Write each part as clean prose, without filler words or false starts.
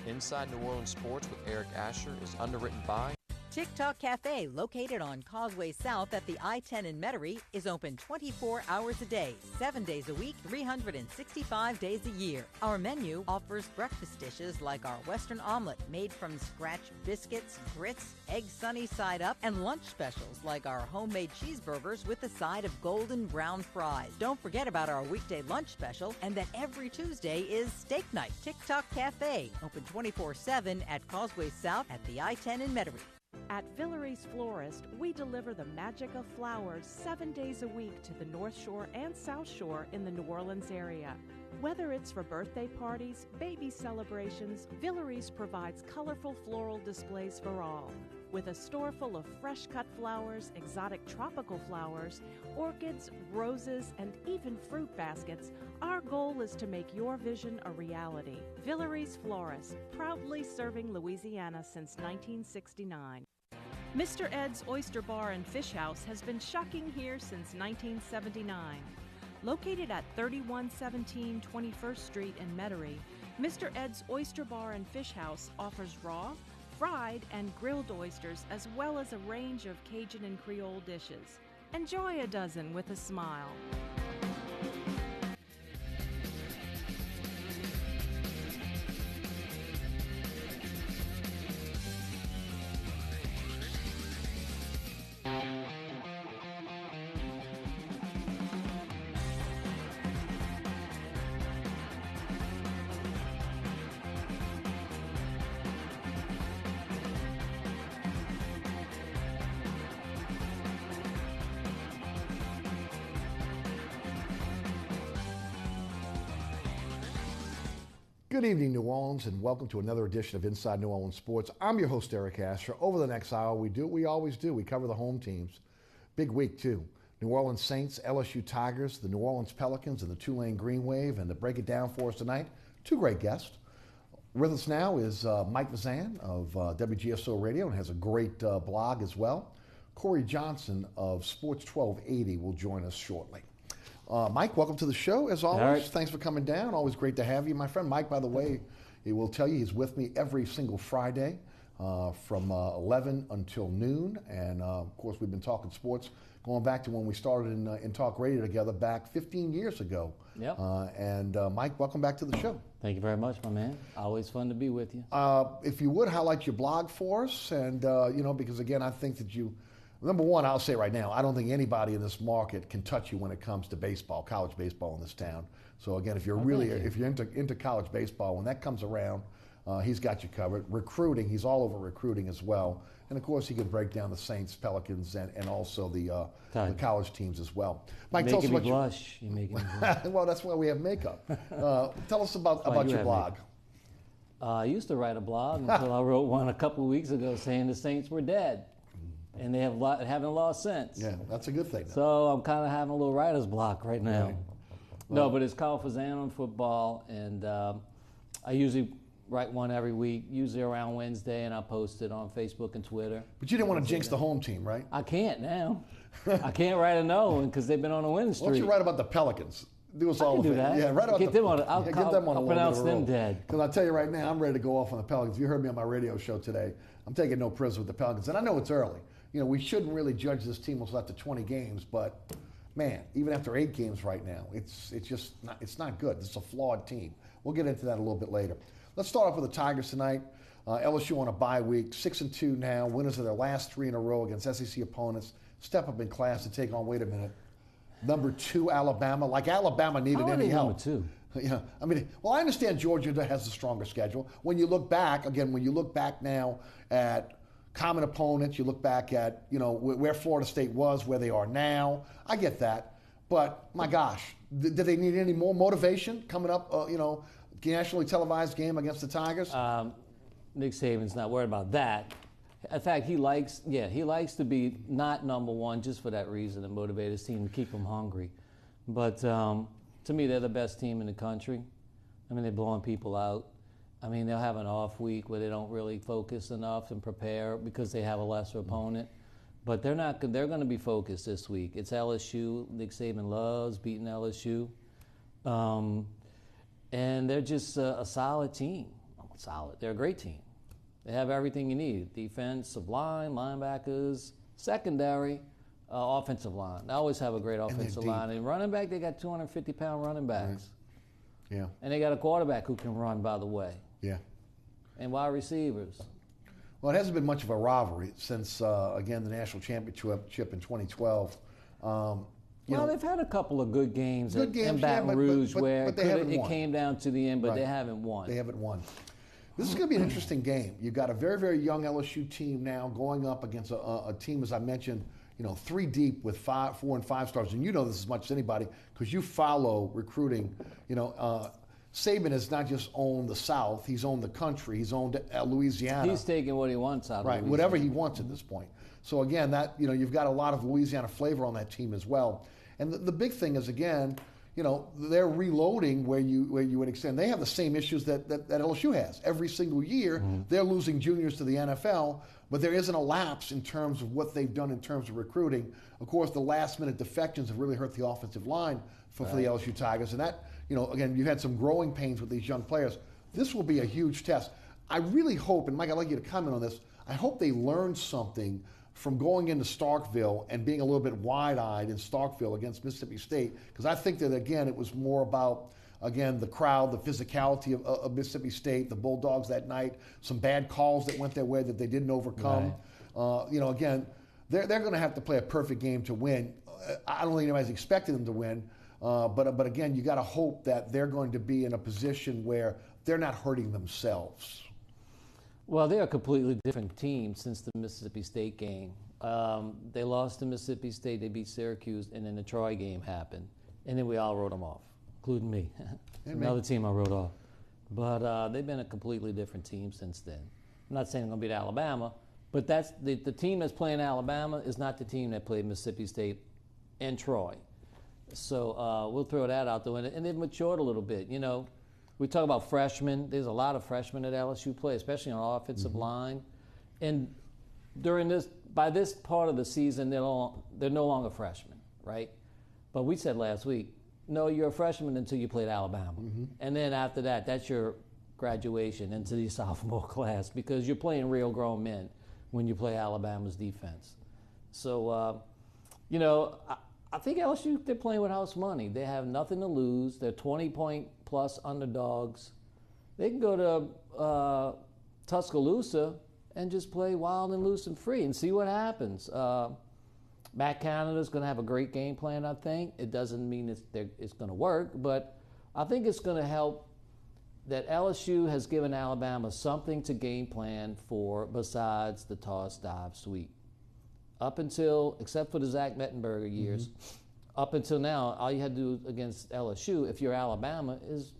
Inside New Orleans Sports with Eric Asher is underwritten by TikTok Cafe, located on Causeway South at the I-10 in Metairie, is open 24 hours a day, 7 days a week, 365 days a year. Our menu offers breakfast dishes like our Western omelet made from scratch biscuits, grits, egg sunny side up, and lunch specials like our homemade cheeseburgers with a side of golden brown fries. Don't forget about our weekday lunch special, and that every Tuesday is steak night. TikTok Cafe, open 24/7 at Causeway South at the I-10 in Metairie. At Villeries Florist, we deliver the magic of flowers 7 days a week to the North Shore and South Shore in the New Orleans area. Whether it's for birthday parties, baby celebrations, Villeries provides colorful floral displays for all. With a store full of fresh-cut flowers, exotic tropical flowers, orchids, roses, and even fruit baskets, our goal is to make your vision a reality. Villeries Florist, proudly serving Louisiana since 1969. Mr. Ed's Oyster Bar and Fish House has been shucking here since 1979. Located at 3117 21st Street in Metairie, Mr. Ed's Oyster Bar and Fish House offers raw, fried, and grilled oysters, as well as a range of Cajun and Creole dishes. Enjoy a dozen with a smile. Good evening, New Orleans, and welcome to another edition of Inside New Orleans Sports. I'm your host, Eric Asher. Over the next hour, we do what we always do. We cover the home teams. Big week, too. New Orleans Saints, LSU Tigers, the New Orleans Pelicans, and the Tulane Green Wave. And to break it down for us tonight, two great guests. With us now is Mike Fazende of WGSO Radio and has a great blog as well. Corey Johnson of Sports 1280 will join us shortly. Mike, welcome to the show, as always. Right. Thanks for coming down. Always great to have you. My friend Mike, by the way, he will tell you he's with me every single Friday from 11 until noon. And, of course, we've been talking sports going back to when we started in Talk Radio together back 15 years ago. Yep. Mike, welcome back to the show. Thank you very much, my man. Always fun to be with you. If you would, highlight your blog for us. And, because, again, I think that number one, I'll say right now, I don't think anybody in this market can touch you when it comes to baseball, college baseball in this town. So again, if you're into college baseball, when that comes around, he's got you covered. Recruiting, he's all over recruiting as well. And of course, he could break down the Saints, Pelicans, and also the college teams as well. Mike, tell us about blush. You're making me blush. Well, that's why we have makeup. Tell us about your blog. I used to write a blog until I wrote one a couple of weeks ago saying the Saints were dead. And they haven't lost since. Yeah, that's a good thing. So I'm kind of having a little writer's block right now. Right. No, but it's called Fazende on Football, and I usually write one every week, usually around Wednesday, and I post it on Facebook and Twitter. But you didn't want to jinx the home team, right? I can't now. I can't write another one because they've been on a winning streak. Why don't you write about the Pelicans? Do us all do that. Yeah, write about get them on. I'll pronounce them dead. Because I'll tell you right now, I'm ready to go off on the Pelicans. You heard me on my radio show today. I'm taking no prisoners with the Pelicans, and I know it's early. We shouldn't really judge this team until after 20 games, but man, even after 8 games right now, it's not good. It's a flawed team. We'll get into that a little bit later. Let's start off with the Tigers tonight. LSU on a bye week, 6-2 now, winners of their last 3 in a row against SEC opponents. Step up in class to take on. Wait a minute, number 2 Alabama. Like Alabama needed any help. Number 2. Yeah, I understand Georgia has a stronger schedule. When you look back now at common opponents, you look back at, where Florida State was, where they are now. I get that. But, my gosh, do they need any more motivation coming up, nationally televised game against the Tigers? Nick Saban's not worried about that. In fact, he likes to be not number 1 just for that reason and motivate his team to keep them hungry. But to me, they're the best team in the country. They're blowing people out. They'll have an off week where they don't really focus enough and prepare because they have a lesser opponent. But they're going to be focused this week. It's LSU. Nick Saban loves beating LSU. And they're just a solid team. solid. They're a great team. They have everything you need: defensive line, linebackers, secondary, offensive line. They always have a great offensive line. And running back, they got 250-pound running backs. Right. Yeah. And they got a quarterback who can run, by the way. Yeah. And wide receivers. Well, it hasn't been much of a rivalry since, again, the national championship in 2012. They've had a couple of good games in Baton yeah, Rouge but where it came down to the end, but right. they haven't won. They haven't won. This is going to be an interesting game. You've got a very, very young LSU team now going up against a team, as I mentioned, 3 deep with 4 and 5 stars. And you know this as much as anybody because you follow recruiting. Saban has not just owned the South; he's owned the country. He's owned Louisiana. He's taking what he wants out of right, Louisiana. whatever he wants at this point. So again, that you've got a lot of Louisiana flavor on that team as well. And the big thing is again, they're reloading where you would extend. They have the same issues that LSU has every single year. Mm-hmm. They're losing juniors to the NFL, but there isn't a lapse in terms of what they've done in terms of recruiting. Of course, the last-minute defections have really hurt the offensive line for the LSU Tigers, and that again, you've had some growing pains with these young players. This will be a huge test. I really hope, and Mike, I'd like you to comment on this. I hope they learn something from going into Starkville and being a little bit wide-eyed in Starkville against Mississippi State, because I think that, again, it was more about, again, the crowd, the physicality of Mississippi State, the Bulldogs that night, some bad calls that went their way that they didn't overcome. Right. Again, they're going to have to play a perfect game to win. I don't think anybody's expecting them to win, but again, you got to hope that they're going to be in a position where they're not hurting themselves. Well, they're a completely different team since the Mississippi State game. They lost to Mississippi State, they beat Syracuse, and then the Troy game happened. And then we all wrote them off, including me. Another team I wrote off. But they've been a completely different team since then. I'm not saying they're going to beat Alabama, but that's the team that's playing Alabama is not the team that played Mississippi State and Troy. So we'll throw that out there. And they've matured a little bit, We talk about freshmen. There's a lot of freshmen at LSU play, especially on the offensive line. And by this part of the season, they're no longer freshmen, right? But we said last week, no, you're a freshman until you played Alabama. Mm-hmm. And then after that, that's your graduation into the sophomore class because you're playing real grown men when you play Alabama's defense. So, I think LSU, they're playing with house money. They have nothing to lose. They're 20-point plus underdogs. They can go to Tuscaloosa and just play wild and loose and free and see what happens. Matt Canada's going to have a great game plan, I think. It doesn't mean it's going to work, but I think it's going to help that LSU has given Alabama something to game plan for besides the toss, dive, sweep. Except for the Zach Mettenberger years, up until now, all you had to do against LSU, if you're Alabama, is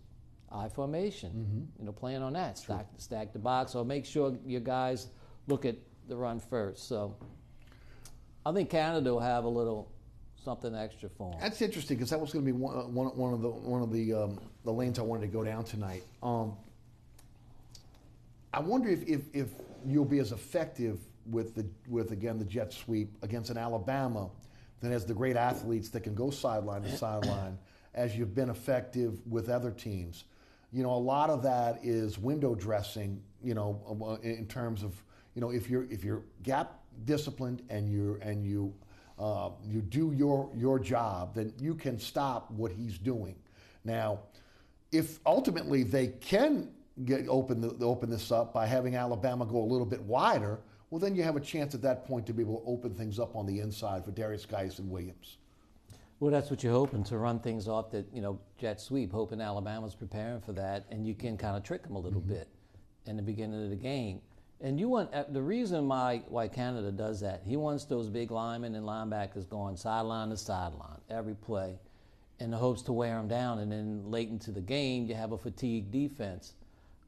I formation. Playing on that, stack the box, or make sure your guys look at the run first. So I think Canada will have a little something extra for them. That's interesting because that was going to be one of the lanes I wanted to go down tonight. I wonder if you'll be as effective with again the jet sweep against an Alabama than as the great athletes that can go sideline to sideline as you've been effective with other teams. A lot of that is window dressing. In terms of if you're gap disciplined and you do your job, then you can stop what he's doing. Now, if ultimately they can open this up by having Alabama go a little bit wider, well, then you have a chance at that point to be able to open things up on the inside for Darius Geis and Williams. Well, that's what you're hoping, to run things off that, jet sweep, hoping Alabama's preparing for that, and you can kind of trick them a little bit in the beginning of the game. And you want the reason why Canada does that, he wants those big linemen and linebackers going sideline to sideline every play in the hopes to wear them down, and then late into the game, you have a fatigued defense,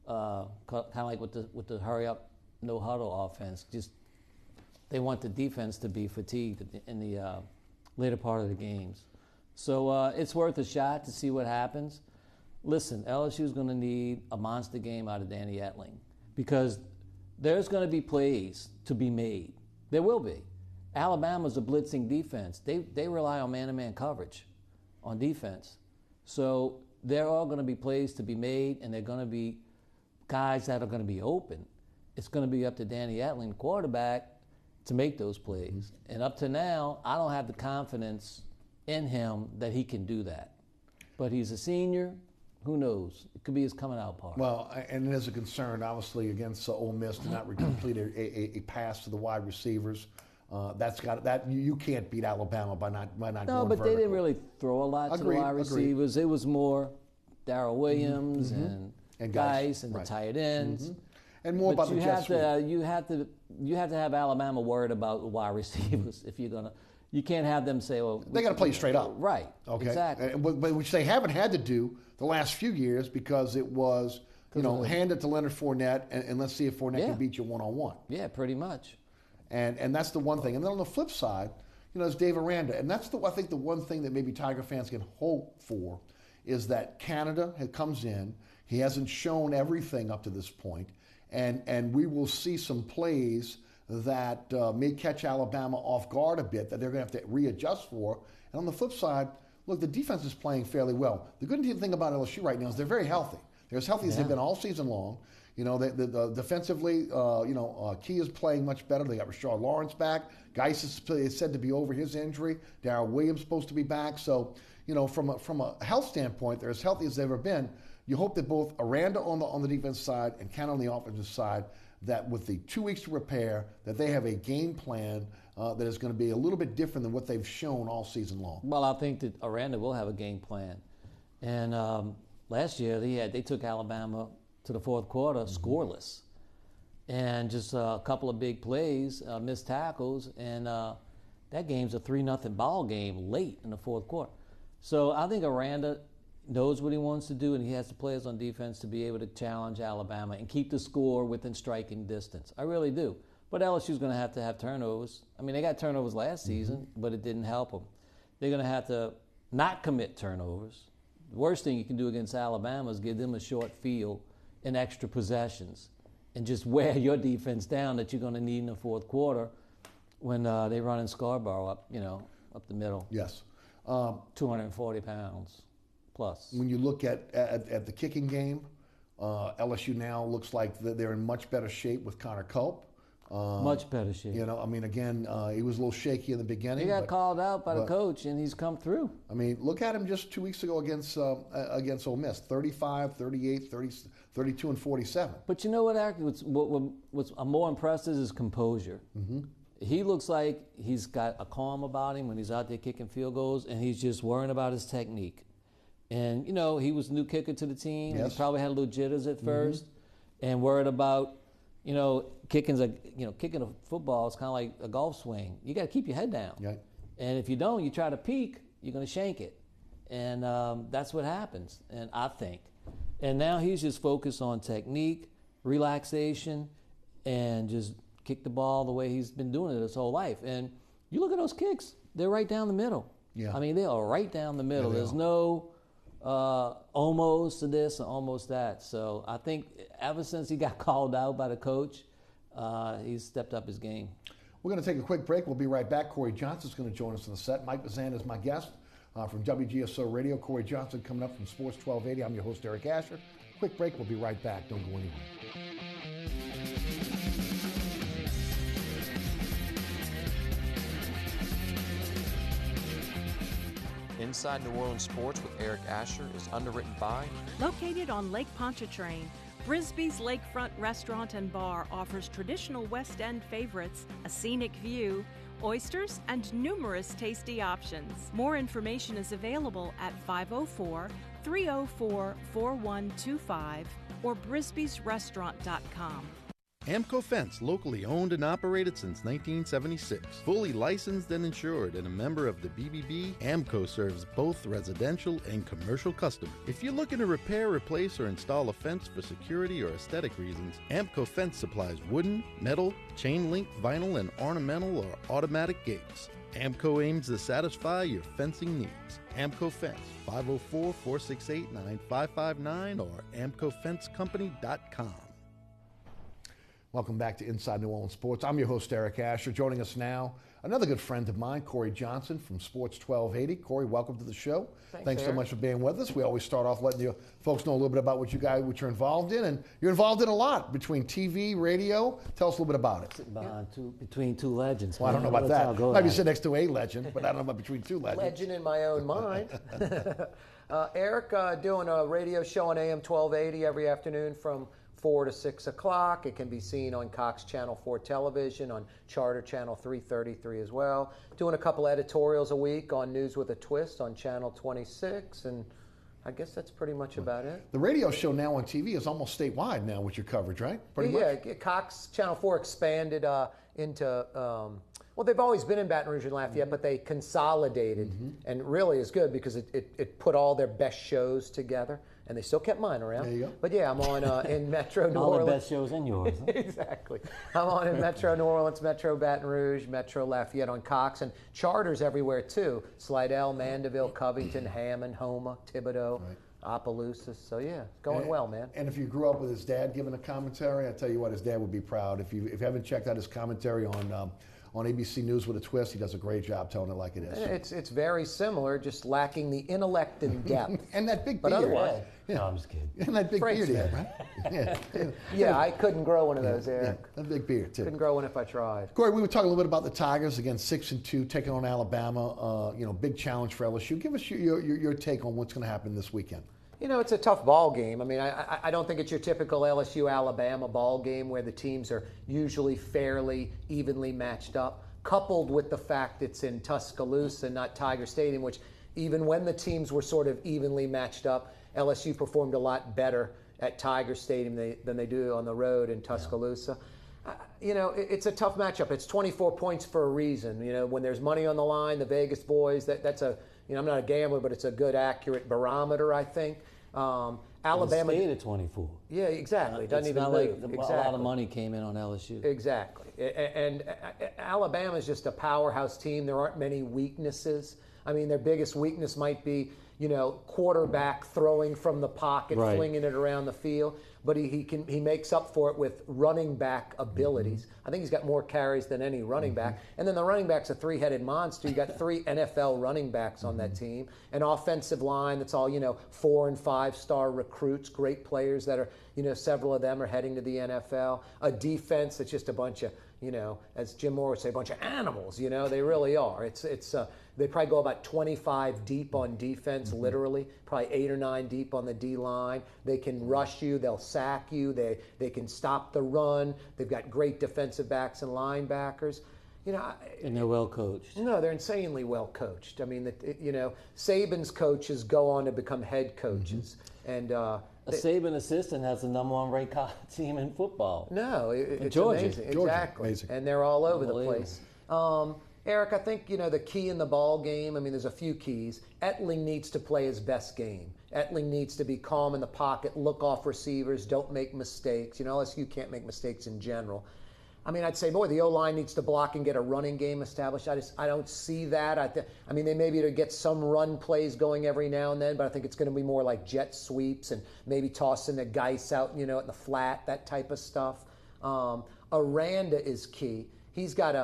kind of like with the hurry-up, no huddle offense. Just they want the defense to be fatigued in the later part of the games. So it's worth a shot to see what happens. Listen, LSU's going to need a monster game out of Danny Etling because there's going to be plays to be made. There will be. Alabama's a blitzing defense. They rely on man-to-man coverage on defense. So there are going to be plays to be made, and they're going to be guys that are going to be open. It's going to be up to Danny Etling, the quarterback, to make those plays. And up to now, I don't have the confidence in him that he can do that. But he's a senior. Who knows? It could be his coming out party. Well, and there's a concern, obviously, against Ole Miss to not complete a pass to the wide receivers. You can't beat Alabama by not going No, but vertical. they didn't really throw a lot to the wide receivers. It was more Darrell Williams and Geis and the tight ends. And more but about the jet sweep. You have to have Alabama worried about wide receivers if you're gonna. You can't have them say, "Well, they got to play straight up." Right. Okay. Exactly. But which they haven't had to do the last few years because it was, hand it to Leonard Fournette and let's see if Fournette can beat you one-on-one. Yeah, pretty much. And that's the one thing. And then on the flip side, is Dave Aranda, and that's I think the one thing that maybe Tiger fans can hope for is that Canada comes in. He hasn't shown everything up to this point. And we will see some plays that may catch Alabama off guard a bit that they're going to have to readjust for. And on the flip side, look, the defense is playing fairly well. The good thing about LSU right now is they're very healthy. They're as healthy as they've been all season long. Defensively, Key is playing much better. They got Rashard Lawrence back. Geis is said to be over his injury. Darrell Williams supposed to be back. So, from a health standpoint, they're as healthy as they've ever been. You hope that both Aranda on the defense side and Cannon on the offensive side, that with the 2 weeks to prepare, that they have a game plan that is going to be a little bit different than what they've shown all season long. Well, I think that Aranda will have a game plan. And last year they took Alabama to the fourth quarter scoreless, and just a couple of big plays, missed tackles, and that game's a 3-0 ball game late in the fourth quarter. So I think Aranda knows what he wants to do, and he has the players on defense to be able to challenge Alabama and keep the score within striking distance. I really do. But LSU's going to have turnovers. I mean, they got turnovers last season, but it didn't help them. They're going to have to not commit turnovers. The worst thing you can do against Alabama is give them a short field and extra possessions and just wear your defense down that you're going to need in the fourth quarter when they run in Scarborough up the middle. Yes. 240 pounds. Plus. When you look at the kicking game, LSU now looks like they're in much better shape with Connor Culp. Much better shape. He was a little shaky in the beginning. He got called out by the coach, and he's come through. I mean, look at him just 2 weeks ago against Ole Miss, 35, 38, 30, 32, and 47. But you know what, Eric? What's I'm more impressed is his composure. Mm-hmm. He looks like he's got a calm about him when he's out there kicking field goals, and he's just worrying about his technique. And, he was a new kicker to the team. Yes. He probably had a little jitters at first and worried about, kicking a football is kind of like a golf swing. You got to keep your head down. Right. And if you don't, you try to peek, you're going to shank it. And that's what happens, and I think. And now he's just focused on technique, relaxation, and just kick the ball the way he's been doing it his whole life. And you look at those kicks, they're right down the middle. Yeah. I mean, they are right down the middle. There's no almost this and almost that. So I think ever since he got called out by the coach, he's stepped up his game. We're going to take a quick break. We'll be right back. Corey Johnson's going to join us on the set. Mike Fazende is my guest from WGSO Radio. Corey Johnson coming up from Sports 1280. I'm your host, Eric Asher. Quick break. We'll be right back. Don't go anywhere. Inside New Orleans Sports with Eric Asher is underwritten by... Located on Lake Pontchartrain, Brisbee's Lakefront Restaurant and Bar offers traditional West End favorites, a scenic view, oysters, and numerous tasty options. More information is available at 504-304-4125 or brisbeesrestaurant.com. Amco Fence, locally owned and operated since 1976. Fully licensed and insured and a member of the BBB, Amco serves both residential and commercial customers. If you're looking to repair, replace, or install a fence for security or aesthetic reasons, Amco Fence supplies wooden, metal, chain link, vinyl, and ornamental or automatic gates. Amco aims to satisfy your fencing needs. Amco Fence, 504-468-9559 or amcofencecompany.com. Welcome back to Inside New Orleans Sports. I'm your host, Eric Asher. Joining us now, another good friend of mine, Corey Johnson from Sports 1280. Corey, welcome to the show. Thanks so much for being with us. We always start off letting you folks know a little bit about what you're involved in, and you're involved in a lot between TV, radio. Tell us a little bit about it. Between two legends. Well, I don't know about that. Might be sitting next to a legend, but I don't know about between two legends. Legend in my own mind. Eric, doing a radio show on AM 1280 every afternoon from 4 to 6 o'clock. It can be seen on Cox Channel 4 television, on Charter Channel 333 as well. Doing a couple editorials a week on News with a Twist on Channel 26, and I guess that's pretty much about it. The radio show now on TV is almost statewide now with your coverage, right? Pretty much. Yeah, Cox Channel 4 expanded into, well, they've always been in Baton Rouge and Lafayette, but they consolidated, and really is good because it put all their best shows together. And they still kept mine around. There you go. But yeah, I'm on in Metro New All Orleans. the best shows in yours. Huh? Exactly. I'm on in Metro New Orleans, Metro Baton Rouge, Metro Lafayette on Cox, and charters everywhere too. Slidell, Mandeville, Covington, Hammond, Houma, Thibodaux, Opelousas. So yeah, going well, man. And if you grew up with his dad giving a commentary, I tell you what, his dad would be proud. If you haven't checked out his commentary on ABC News with a Twist, he does a great job telling it like it is. It's very similar, just lacking the intellect and depth. And that big but beard. Otherwise, No, I'm just kidding. And that big beard he had, right? Yeah, I couldn't grow one of those, Eric. Yeah, a big beard, too. Couldn't grow one if I tried. Corey, we were talking a little bit about the Tigers, again, 6-2, taking on Alabama. Big challenge for LSU. Give us your take on what's going to happen this weekend. You know, it's a tough ball game. I mean, I don't think it's your typical LSU-Alabama ball game where the teams are usually fairly evenly matched up, coupled with the fact it's in Tuscaloosa, not Tiger Stadium, which even when the teams were sort of evenly matched up, LSU performed a lot better at Tiger Stadium than they do on the road in Tuscaloosa. It's a tough matchup. It's 24 points for a reason. When there's money on the line, the Vegas boys, that's a, I'm not a gambler, but it's a good, accurate barometer, I think. Alabama stayed at 24. Yeah, exactly. Doesn't even not move. like a lot of money came in on LSU. Exactly. And Alabama's just a powerhouse team. There aren't many weaknesses. I mean, their biggest weakness might be, quarterback throwing from the pocket, flinging it around the field. But he makes up for it with running back abilities. I think he's got more carries than any running back. And then the running back's a three-headed monster. You got 3 NFL running backs on that team. An offensive line that's all 4- and 5-star recruits, great players that are several of them are heading to the NFL. A defense that's just a bunch of as Jim Moore would say, a bunch of animals. They really are. They probably go about 25 deep on defense, literally, probably 8 or 9 deep on the D line. They can rush you. They'll sack you. They can stop the run. They've got great defensive backs and linebackers. And they're well coached. No, they're insanely well coached. I mean, Saban's coaches go on to become head coaches, and a Saban assistant has the #1 ranked team in football. No, it's Georgia. amazing. Georgia. Exactly, Amazing. And they're all over the place. Eric, I think the key in the ball game. I mean, there's a few keys. Etling needs to play his best game. Etling needs to be calm in the pocket, look off receivers, don't make mistakes. LSU can't make mistakes in general. I mean, I'd say, boy, the O-line needs to block and get a running game established. I don't see that. I mean, they may be to get some run plays going every now and then, but I think it's going to be more like jet sweeps and maybe tossing the Geis out, in the flat, that type of stuff. Aranda is key. He's got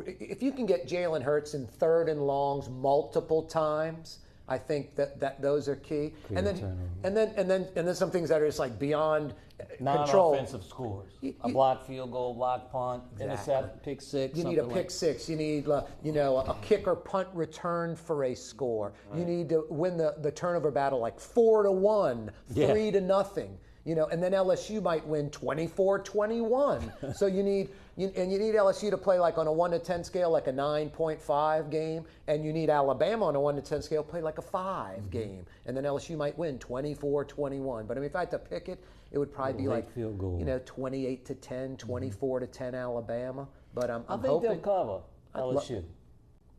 if you can get Jalen Hurts in 3rd and longs multiple times, I think that those are key. And then some ththings that are just like beyond control. Non-offensive scores. A blocked field goal, blocked punt, intercept, pick six. You need a pick six. You need a kick or punt return for a score. Right. You need to win the turnover battle like 4-1, 3-0. And then LSU might win 24-21. So you need LSU to play like on a 1 to 10 scale, like a 9.5 game, and you need Alabama on a 1 to 10 scale, play like a 5 game, and then LSU might win 24-21. But I mean, if I had to pick it, it would probably be like field goal. 28-10, 24-10 Alabama. But I'm hoping hoping they'll cover LSU.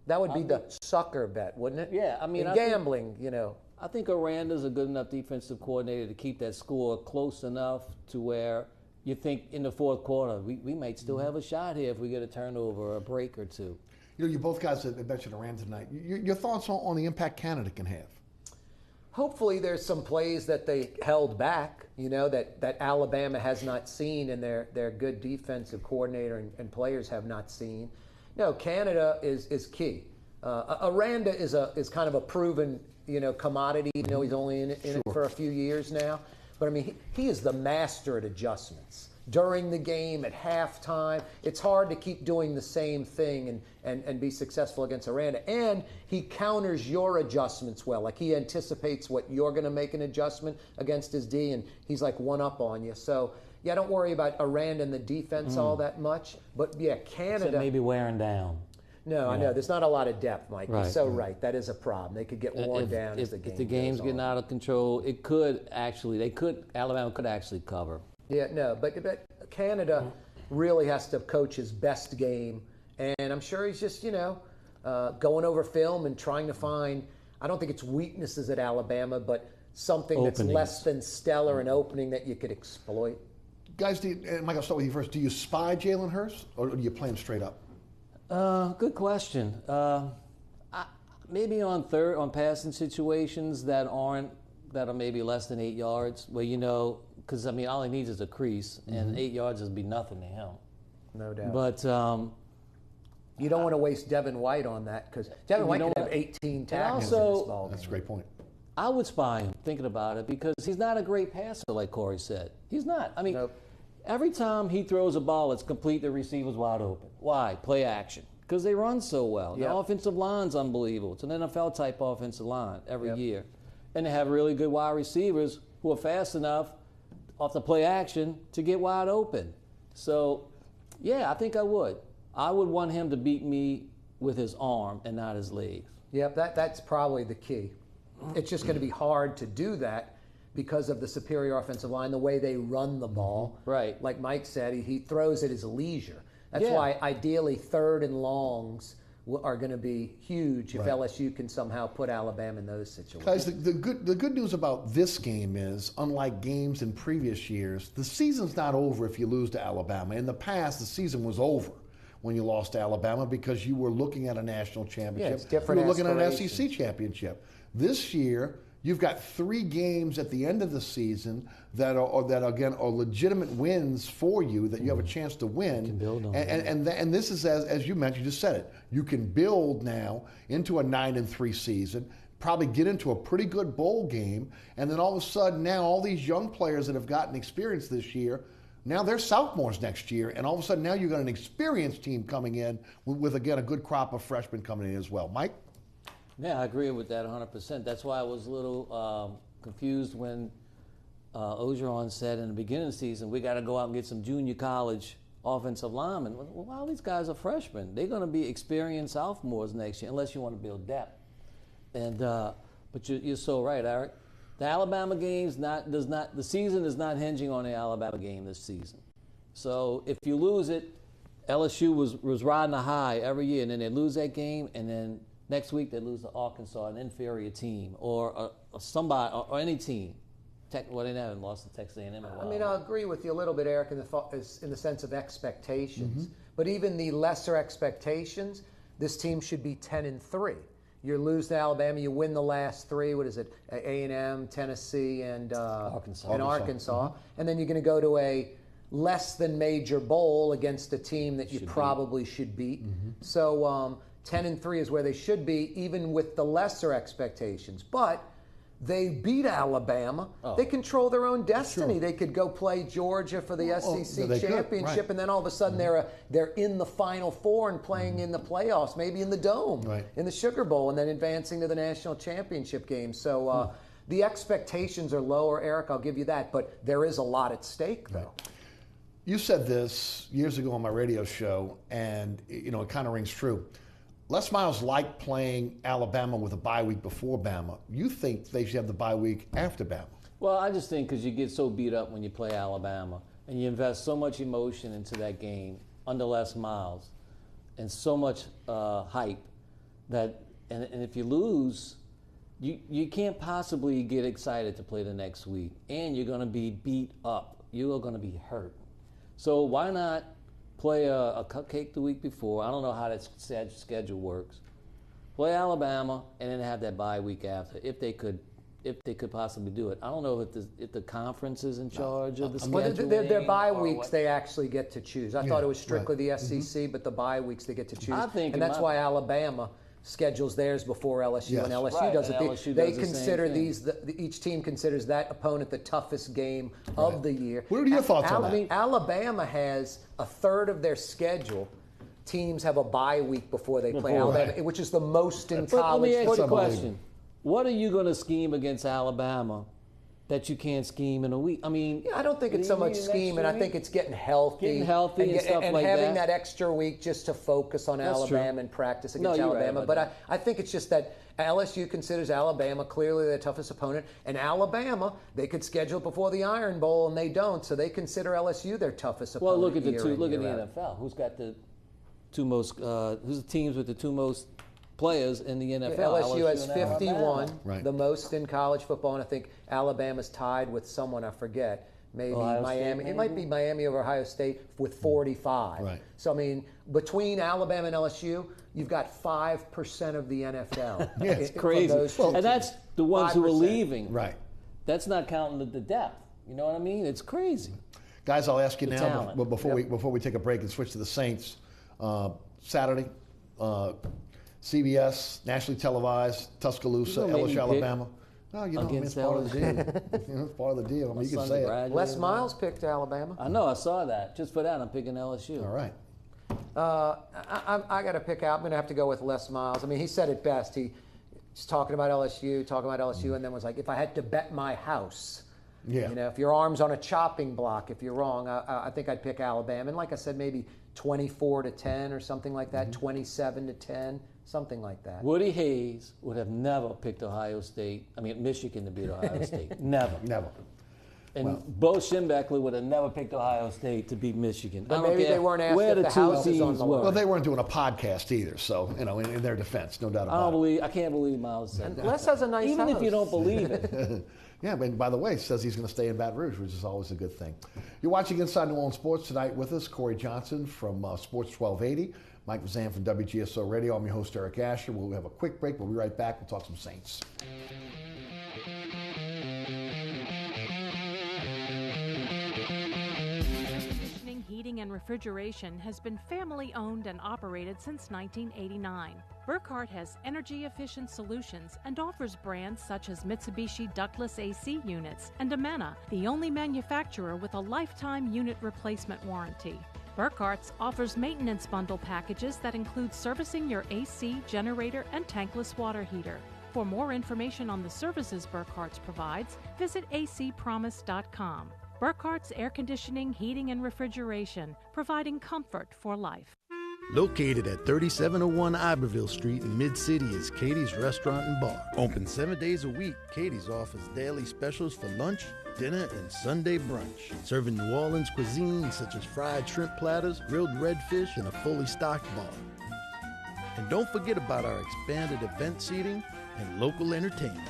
That would be the sucker bet, wouldn't it? Yeah, I mean, gambling, I think Aranda's a good enough defensive coordinator to keep that score close enough to where you think in the 4th quarter we might still have a shot here if we get a turnover or a break or two. You both guys have mentioned Aranda tonight. Your thoughts on the impact Canada can have? hopefully there's some plays that they held back, that Alabama has not seen and their good defensive coordinator and players have not seen. No, Canada is key. Aranda is kind of a proven commodity. He's only in it for a few years now. But I mean, he is the master at adjustments. During the game, at halftime, it's hard to keep doing the same thing and be successful against Aranda. And he counters your adjustments well. Like, he anticipates what you're going to make an adjustment against his D, and he's like one up on you. So, yeah, don't worry about Aranda and the defense all that much. But, yeah, Canada. Except maybe wearing down. No, I know. There's not a lot of depth, Mike. Right. You're so right. That is a problem. They could get worn down as the game goes on. If the game's getting out of control, Alabama could actually cover. Yeah, no, but Canada really has to coach his best game, and I'm sure he's just, going over film and trying to find, I don't think it's weaknesses at Alabama, but something that's less than stellar, an opening that you could exploit. Guys, Mike, I'll start with you first. Do you spy Jalen Hurts, or do you play him straight up? Good question. Maybe on passing situations that are maybe less than 8 yards, where because I mean all he needs is a crease, and 8 yards would be nothing to him. No doubt. But you don't want to waste Devin White on that, because Devin White could have 18 tackles in this ball game. That's a great point. I would spy him, thinking about it, because he's not a great passer, like Corey said. He's not. I mean, every time he throws a ball, it's complete, the receiver's wide open. Why? Play action. Because they run so well. The offensive line's unbelievable. It's an NFL-type offensive line every year. And they have really good wide receivers who are fast enough off the play action to get wide open. So, yeah, I think I would. I would want him to beat me with his arm and not his legs. Yep, that's probably the key. It's just going to be hard to do that because of the superior offensive line, the way they run the ball. Right. Like Mike said, he throws at his leisure. That's why ideally third and longs are going to be huge if LSU can somehow put Alabama in those situations. Guys, the good news about this game is, unlike games in previous years, the season's not over if you lose to Alabama. In the past, the season was over when you lost to Alabama because you were looking at a national championship. Yeah, it's different. You were looking at an SEC championship. This year, you've got 3 games at the end of the season that are legitimate wins for you that you have a chance to win. You can build on and this is, as you mentioned, you just said it. You can build now into a 9-3 season, probably get into a pretty good bowl game, and then all of a sudden now all these young players that have gotten experience this year, now they're sophomores next year, and all of a sudden now you've got an experienced team coming in with again, a good crop of freshmen coming in as well. Mike? Yeah, I agree with that 100%. That's why I was a little confused when Ogeron said in the beginning of the season, we got to go out and get some junior college offensive linemen. Well, all these guys are freshmen. They're going to be experienced sophomores next year, unless you want to build depth. And but you're so right, Eric. The Alabama games the season is not hinging on the Alabama game this season. So if you lose it, LSU was riding a high every year, and then they lose that game, and then next week they lose to Arkansas, an inferior team, or somebody, or any team. Well, they haven't lost to Texas A&M in a while. I mean, I'll agree with you a little bit, Eric, in the sense of expectations. But even the lesser expectations, this team should be 10-3. You lose to Alabama, you win the last 3. What is it? A&M, Tennessee, and Arkansas. And then you're going to go to a less than major bowl against a team that you probably should beat. So 10-3 is where they should be, even with the lesser expectations. But they beat Alabama. They control their own destiny. They could go play Georgia for the SEC championship, and then all of a sudden they're in the Final Four and playing in the playoffs, maybe in the Dome, in the Sugar Bowl, and then advancing to the national championship game. So the expectations are lower, Eric, I'll give you that, but there is a lot at stake, though. You said this years ago on my radio show, and it kind of rings true. Les Miles liked playing Alabama with a bye week before Bama. You think they should have the bye week after Bama? Well, I just think because you get so beat up when you play Alabama, and you invest so much emotion into that game under Les Miles, and so much hype, that and if you lose, you can't possibly get excited to play the next week, and you're going to be beat up. You are going to be hurt. So why not play a cupcake the week before? I don't know how that schedule works. Play Alabama and then have that bye week after, if they could if they could possibly do it. I don't know if the conference is in charge of the Well, scheduling. their bye or weeks what. they actually get to choose. I thought it was strictly the SEC, but the bye weeks they get to choose. And that's why Alabama schedules theirs before LSU, and LSU does it. They consider each team considers that opponent the toughest game of the year. What are your thoughts on that? Alabama has a third of their schedule. Teams have a bye week before they play Alabama, which is the most in college football. Let me ask you a football. question. What are you going to scheme against Alabama that you can't scheme in a week? I mean, I don't think it's so much scheming. I think it's getting healthy, and stuff like having that. that extra week just to focus on Alabama and practice against Alabama. But I think it's just that LSU considers Alabama clearly their toughest opponent, and Alabama they could schedule before the Iron Bowl and they don't, so they consider LSU their toughest opponent. Well, look at the NFL. Who's got the two most? Who's the teams with the two most players in the NFL? LSU has 51, Right. the most in college football, and I think Alabama's tied with someone, I forget, maybe Miami. It might be Miami over Ohio State with 45. Right. So, I mean, between Alabama and LSU, you've got 5% of the NFL. Yeah, it's crazy. And that's the ones who are leaving. Right. That's not counting the depth. You know what I mean? It's crazy. Guys, I'll ask you The now, talent. but before we take a break and switch to the Saints, Saturday, CBS, nationally televised, Tuscaloosa, You gonna make LSU, me Alabama. No, you know, against it's part of the deal. It's part of the deal. I mean, you can say it. Les Miles picked Alabama. I know, I saw that. Just for that, I'm picking LSU. All right. I got to pick out. I'm going to have to go with Les Miles. I mean, he said it best. He's talking about LSU, and then was like, if I had to bet my house, you know, if your arm's on a chopping block, if you're wrong, I think I'd pick Alabama. And like I said, maybe 24-10 or something like that, 27-10, something like that. Woody Hayes would have never picked Michigan to beat Ohio State. Never. And Bo Schembechler would have never picked Ohio State to beat Michigan. But maybe they weren't asked if the house is on the line. Well, they weren't doing a podcast either, so, you know, in their defense, no doubt about it. I can't believe Miles said that. Les has a nice Even house. if you don't believe it. Yeah, and by the way, says he's going to stay in Baton Rouge, which is always a good thing. You're watching Inside New Orleans Sports tonight with us, Corey Johnson from Sports 1280, Mike Fazende from WGSO Radio. I'm your host, Eric Asher. We'll have a quick break. We'll be right back. We'll talk some Saints. Heating and refrigeration has been family owned and operated since 1989. Burkhart has energy efficient solutions and offers brands such as Mitsubishi ductless AC units and Amana, the only manufacturer with a lifetime unit replacement warranty. Burkhart's offers maintenance bundle packages that include servicing your AC, generator, and tankless water heater. For more information on the services Burkhart's provides, visit acpromise.com. Burkhart's Air Conditioning, Heating, and Refrigeration, providing comfort for life. Located at 3701 Iberville Street in Mid-City is Katie's Restaurant and Bar. Open 7 days a week, Katie's offers daily specials for lunch, dinner, and Sunday brunch. Serving New Orleans cuisine such as fried shrimp platters, grilled redfish, and a fully stocked bar. And don't forget about our expanded event seating and local entertainment.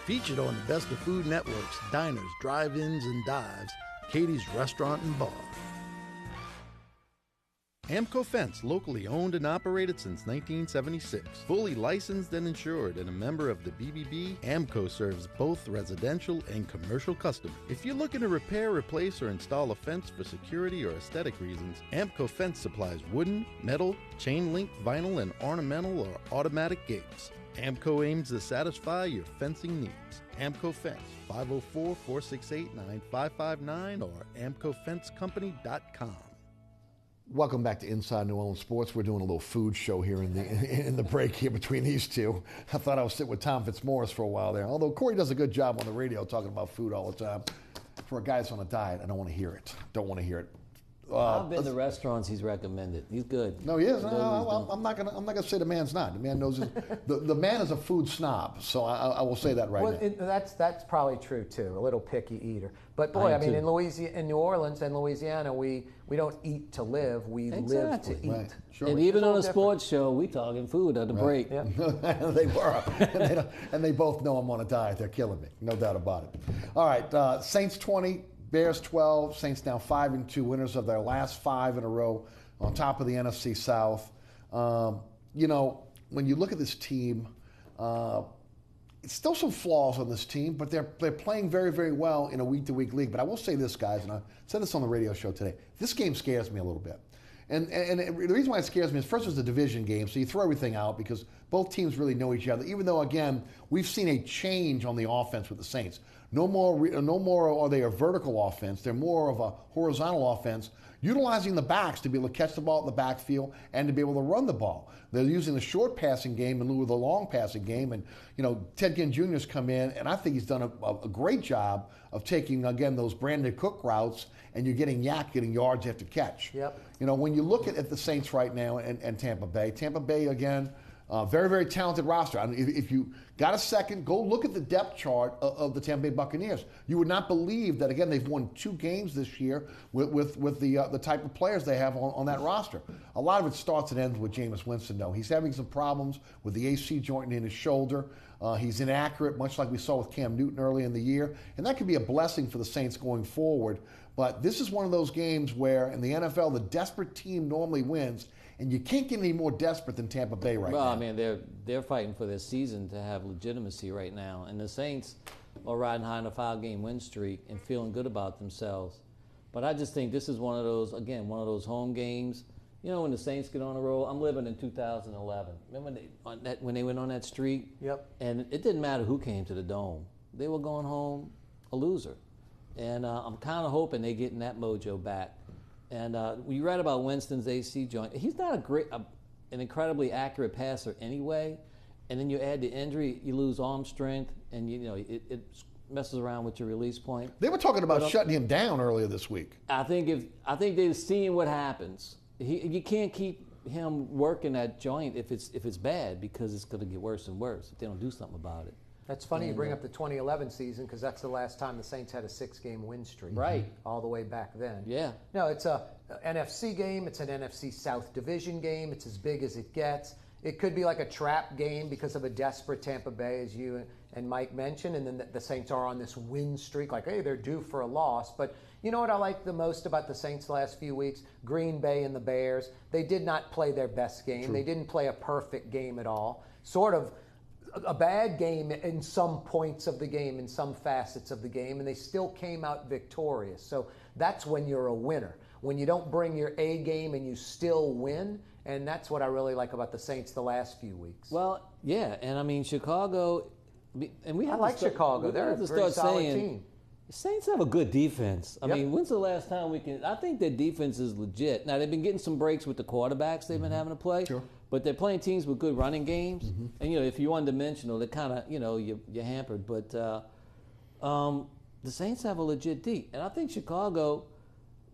Featured on the Best of Food Network's diners, drive-ins, and dives, Katie's Restaurant and Bar. Amco Fence, locally owned and operated since 1976. Fully licensed and insured and a member of the BBB, Amco serves both residential and commercial customers. If you're looking to repair, replace, or install a fence for security or aesthetic reasons, Amco Fence supplies wooden, metal, chain link, vinyl, and ornamental or automatic gates. Amco aims to satisfy your fencing needs. Amco Fence, 504-468-9559 or AmcoFenceCompany.com. Welcome back to Inside New Orleans Sports. We're doing a little food show here in the break here between these two. I thought I was sitting with Tom Fitzmaurice for a while there. Although Corey does a good job on the radio talking about food all the time. For a guy that's on a diet, I don't want to hear it. I've been to restaurants he's recommended. He's good. No, he is. I'm not gonna say the man's not. The man knows the man is a food snob. So I will say that right now. That's probably true too. A little picky eater. But boy, I mean, in New Orleans and Louisiana, we don't eat to live. We live to eat. Right. Sure. And even on a sports show, we talking food at the break. Yeah. They were, and they both know I'm on a diet. They're killing me, no doubt about it. All right, Saints 20. Bears 12, Saints now 5-2, winners of their last 5 in a row, on top of the NFC South. You know, when you look at this team, still some flaws on this team, but they're playing very, very well in a week-to-week league. But I will say this, guys, and I said this on the radio show today. This game scares me a little bit. And the reason why it scares me is, first, it's a division game, so you throw everything out because both teams really know each other, even though, again, we've seen a change on the offense with the Saints. No more are they a vertical offense. They're more of a horizontal offense, utilizing the backs to be able to catch the ball in the backfield and to be able to run the ball. They're using the short passing game in lieu of the long passing game. And, Ted Ginn Jr. has come in, and I think he's done a great job of taking, again, those Brandon Cook routes, and you're getting yards after catch. Yep. When you look at the Saints right now and Tampa Bay, again, very, very talented roster. I mean, if you got a second, go look at the depth chart of the Tampa Bay Buccaneers. You would not believe that, again, they've won 2 games this year with the type of players they have on that roster. A lot of it starts and ends with Jameis Winston, though. He's having some problems with the AC joint in his shoulder. He's inaccurate, much like we saw with Cam Newton early in the year. And that could be a blessing for the Saints going forward. But this is one of those games where, in the NFL, the desperate team normally wins. And you can't get any more desperate than Tampa Bay right now. Well, I mean, they're fighting for their season to have legitimacy right now. And the Saints are riding high on a 5-game win streak and feeling good about themselves. But I just think this is one of those home games. When the Saints get on a roll, I'm living in 2011. Remember when they went on that streak? Yep. And it didn't matter who came to the Dome. They were going home a loser. And I'm kind of hoping they're getting that mojo back. And we read about Winston's AC joint. He's not an incredibly accurate passer anyway. And then you add the injury, you lose arm strength, and it messes around with your release point. They were talking about shutting him down earlier this week. I think they're seeing what happens. You can't keep him working that joint if it's bad, because it's going to get worse and worse if they don't do something about it. That's funny you bring up the 2011 season, because that's the last time the Saints had a 6-game win streak. Right. All the way back then. Yeah. No, it's a NFC game. It's an NFC South Division game. It's as big as it gets. It could be like a trap game because of a desperate Tampa Bay, as you and Mike mentioned, and then the Saints are on this win streak, like, hey, they're due for a loss. But you know what I like the most about the Saints the last few weeks? Green Bay and the Bears. They did not play their best game. True. They didn't play a perfect game at all. Sort of a bad game in some points of the game, in some facets of the game, and they still came out victorious. So that's when you're a winner. When you don't bring your A game and you still win, and that's what I really like about the Saints the last few weeks. Well, yeah, and I mean, Chicago, and we have I like Chicago. They're a very solid team. The Saints have a good defense. I mean, when's the last time I think their defense is legit. Now, they've been getting some breaks with the quarterbacks they've been having to play. Sure. But they're playing teams with good running games. And, if you're one-dimensional, they're kind of, you're hampered. But the Saints have a legit D. And I think Chicago,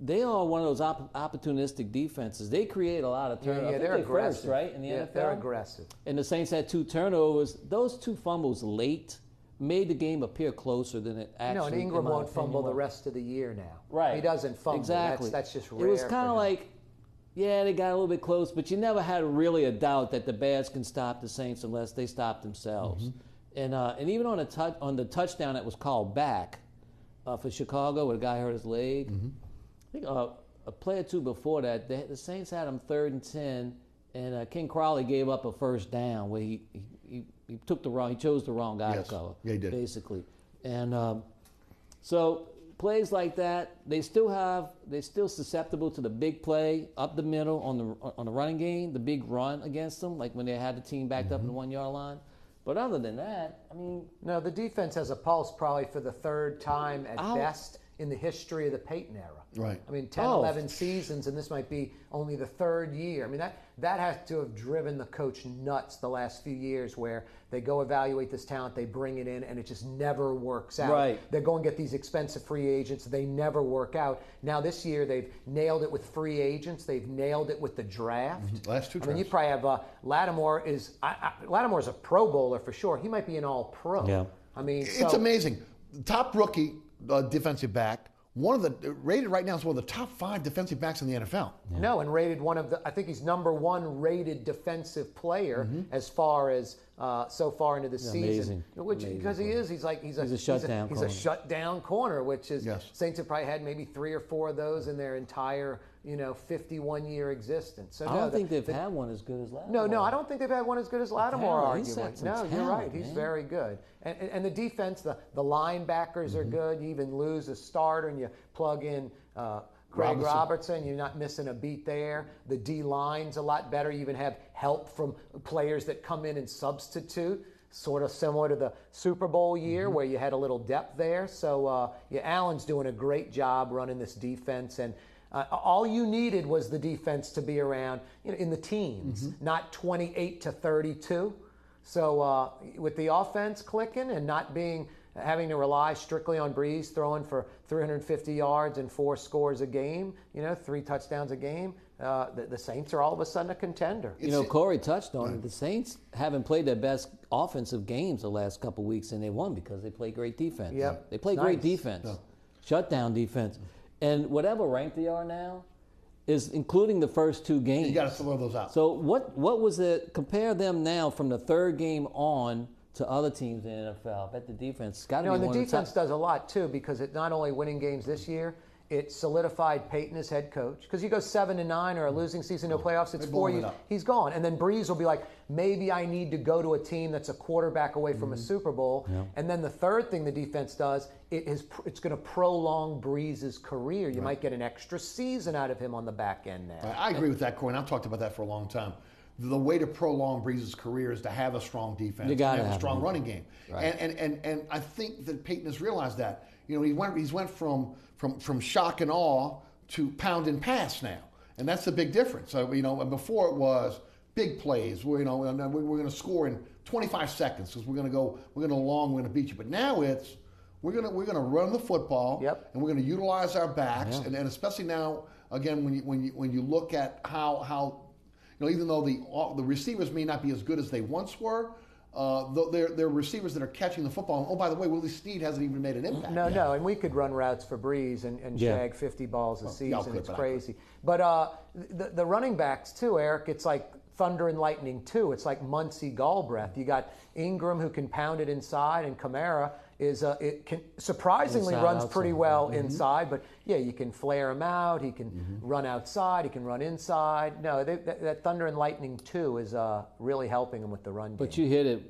they are one of those opportunistic defenses. They create a lot of turnovers. Yeah, they're aggressive. First, right, in the NFL? They're aggressive. And the Saints had 2 turnovers. Those 2 fumbles late made the game appear closer than it actually. And Ingram won't fumble the rest of the year now. Right. He doesn't fumble. Exactly. That's just rare. It was kind of like, they got a little bit close, but you never had really a doubt that the Bears can stop the Saints unless they stop themselves. And even on the touchdown that was called back for Chicago, where the guy hurt his leg, I think a play or two before that, the Saints had him 3rd and 10, and King Crowley gave up a first down where he chose the wrong guy to cover. Yeah, he did. Basically. And so plays like that, they're still susceptible to the big play up the middle on the running game, the big run against them, like when they had the team backed up in the 1-yard line. But other than that, I mean... No, the defense has a pulse probably for the 3rd time at best in the history of the Peyton era. Right. I mean, 10, 11 seasons, and this might be only the 3rd year. I mean, that has to have driven the coach nuts the last few years, where they go evaluate this talent, they bring it in, and it just never works out. Right. They go and get these expensive free agents, they never work out. Now this year, they've nailed it with free agents, they've nailed it with the draft. Last 2 drafts. I mean, you probably have Lattimore Lattimore's a Pro Bowler for sure. He might be an All-Pro. Yeah. I mean, it's amazing. Top rookie defensive back. Rated right now as one of the top 5 defensive backs in the NFL. Yeah. No, and rated I think he's number 1 rated defensive player as far as so far into the season. Amazing. Because he's a shutdown corner, which is Saints have probably had maybe 3 or 4 of those in their entire 51-year existence. So I don't think they've had one as good as Lattimore. No, I don't think they've had one as good as Lattimore, He's arguably. had some No, talent, you're right. He's man. very good. And the defense, the linebackers are good. You even lose a starter and you plug in Craig Robertson. You're not missing a beat there. The D-line's a lot better. You even have help from players that come in and substitute, sort of similar to the Super Bowl year where you had a little depth there. So, Allen's doing a great job running this defense. And all you needed was the defense to be around in the teens, not 28 to 32. So with the offense clicking and not having to rely strictly on Breeze throwing for 350 yards and 4 scores a game, 3 touchdowns a game, the Saints are all of a sudden a contender. Corey touched on it. The Saints haven't played their best offensive games the last couple of weeks, and they won because they play great defense. Yep. They play great defense, shutdown defense. And whatever rank they are now is including the first 2 games. You got to throw those out. So what was it? Compare them now from the 3rd game on to other teams in the NFL. I bet the defense got to be one of the top. And the defense does a lot too, because it not only winning games this year, it solidified Peyton as head coach. Because you go 7-9 or a losing season, no playoffs, it's 4 years. He's gone. And then Breeze will be like, maybe I need to go to a team that's a quarterback away from a Super Bowl. Yeah. And then the third thing the defense does, it's going to prolong Breeze's career. You might get an extra season out of him on the back end now. I agree with that, Corey, and I've talked about that for a long time. The way to prolong Breeze's career is to have a strong defense and have a strong running game. Right. And I think that Peyton has realized that. He's went from shock and awe to pound and pass now, and that's the big difference. So before it was big plays. We're going to score in 25 seconds because we're going to long, we're going to beat you. But now it's we're going to run the football, and we're going to utilize our backs, and especially now again when you look at how even though the receivers may not be as good as they once were. They're receivers that are catching the football. Oh, by the way, Willie Snead hasn't even made an impact. No, and we could run routes for Breeze and shag 50 balls a season. It's crazy. But the running backs too, Eric. It's like thunder and lightning too. It's like Muncie Galbraith. You got Ingram who can pound it inside, and Kamara surprisingly runs pretty well inside. But you can flare him out. He can run outside. He can run inside. No, that thunder and lightning too is really helping him with the run game. But you hit it.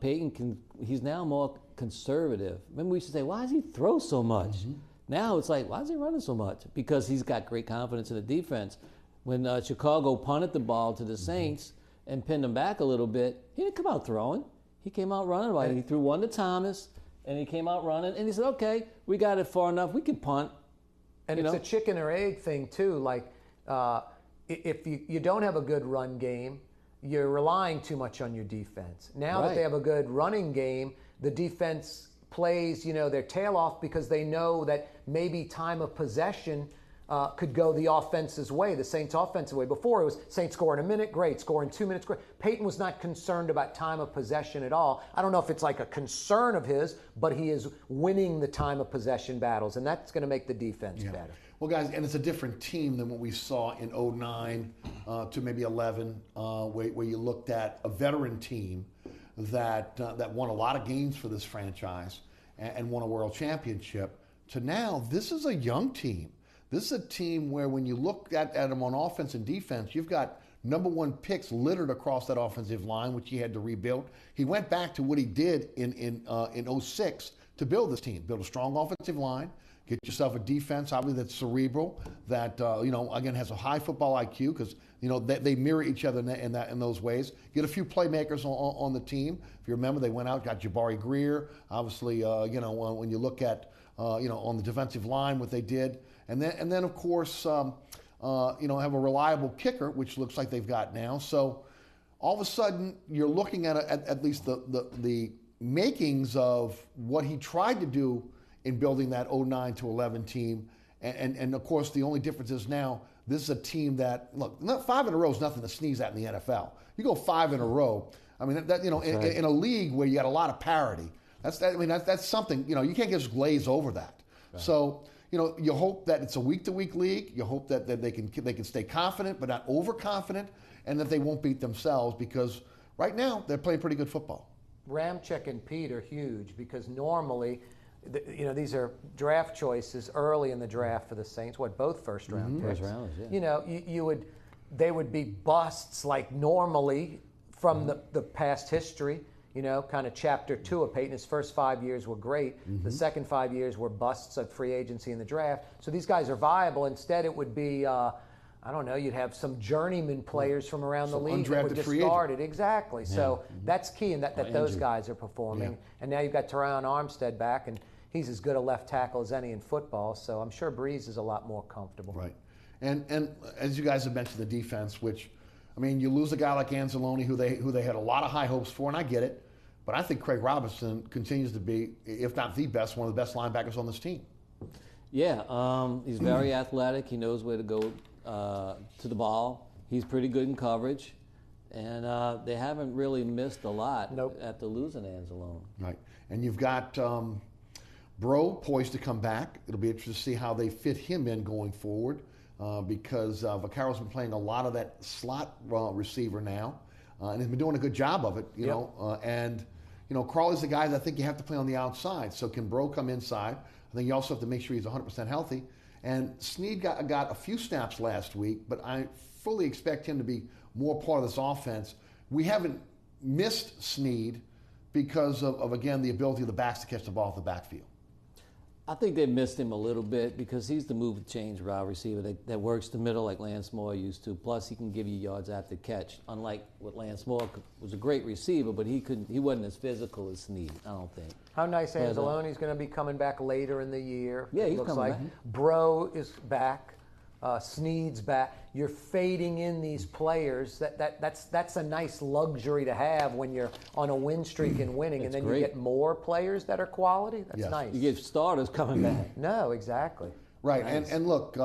Peyton he's now more conservative. Remember we used to say, why does he throw so much? Now it's like, why is he running so much? Because he's got great confidence in the defense. When Chicago punted the ball to the Saints and pinned them back a little bit, he didn't come out throwing. He came out running. Right? He threw one to Thomas, and he came out running. And he said, okay, we got it far enough. We can punt. And it's a chicken or egg thing, too. Like, if you don't have a good run game, you're relying too much on your defense. Now that they have a good running game, the defense plays, their tail off because they know that maybe time of possession could go the offense's way, the Saints' offensive way. Before it was Saints score in a minute, great. Score in 2 minutes, great. Peyton was not concerned about time of possession at all. I don't know if it's like a concern of his, but he is winning the time of possession battles, and that's going to make the defense better. Well, guys, and it's a different team than what we saw in 2009 to maybe 11, where you looked at a veteran team that won a lot of games for this franchise and won a world championship, to now this is a young team. This is a team where when you look at them on offense and defense, you've got number 1 picks littered across that offensive line, which he had to rebuild. He went back to what he did in 06 to build this team, build a strong offensive line, get yourself a defense, obviously that's cerebral, that again has a high football IQ because they mirror each other in those ways. Get a few playmakers on the team. If you remember, they went out, got Jabari Greer. Obviously, when you look at on the defensive line what they did. And then of course, have a reliable kicker, which looks like they've got now. So all of a sudden, you're looking at least the makings of what he tried to do in building that 09 to 11 team. And of course, the only difference is now this is a team that, look, 5 in a row is nothing to sneeze at in the NFL. You go 5 in a row. I mean, in a league where you got a lot of parity, that's something. You can't just glaze over that. Right. So. You hope that it's a week-to-week league. You hope that they can stay confident but not overconfident, and that they won't beat themselves because right now they're playing pretty good football. Ramczyk and Pete are huge because normally these are draft choices early in the draft for the Saints. What, both first-round picks? First rounders, yeah. You know, they would be busts like normally from the past history. You know, kind of chapter 2 of Peyton. His first 5 years were great. The second 5 years were busts of free agency in the draft. So these guys are viable. Instead, it would be, I don't know, you'd have some journeyman players from around the league that were discarded. Exactly. Yeah. So that's key in that those guys are performing. Yeah. And now you've got Teron Armstead back, and he's as good a left tackle as any in football. So I'm sure Breeze is a lot more comfortable. Right. And as you guys have mentioned, the defense, which, I mean, you lose a guy like Anzalone, who they had a lot of high hopes for, and I get it. But I think Craig Robinson continues to be, if not the best, one of the best linebackers on this team. Yeah, he's very athletic. He knows where to go to the ball. He's pretty good in coverage. And they haven't really missed a lot after losing Anzalone. Right. And you've got Bro poised to come back. It'll be interesting to see how they fit him in going forward because Vaccaro's been playing a lot of that slot receiver now. And he's been doing a good job of it, you know. And, you know, Crawley's the guy that I think you have to play on the outside. So can Bro come inside? I think you also have to make sure he's 100% healthy. And Snead got a few snaps last week, but I fully expect him to be more part of this offense. We haven't missed Snead because of again, the ability of the backs to catch the ball at the backfield. I think they missed him a little bit because he's the move change route receiver that works the middle like Lance Moore used to. Plus, he can give you yards after catch. Unlike what Lance Moore was a great receiver, but he wasn't as physical as Snead, I don't think. How nice Anzalone's going to be coming back later in the year. Yeah, he's coming back. Bro is back. Snead's back. You're fading in these players. That's a nice luxury to have when you're on a win streak and winning, and then you get more players that are quality. That's nice. You get starters coming back. No, exactly. Right, nice. and look,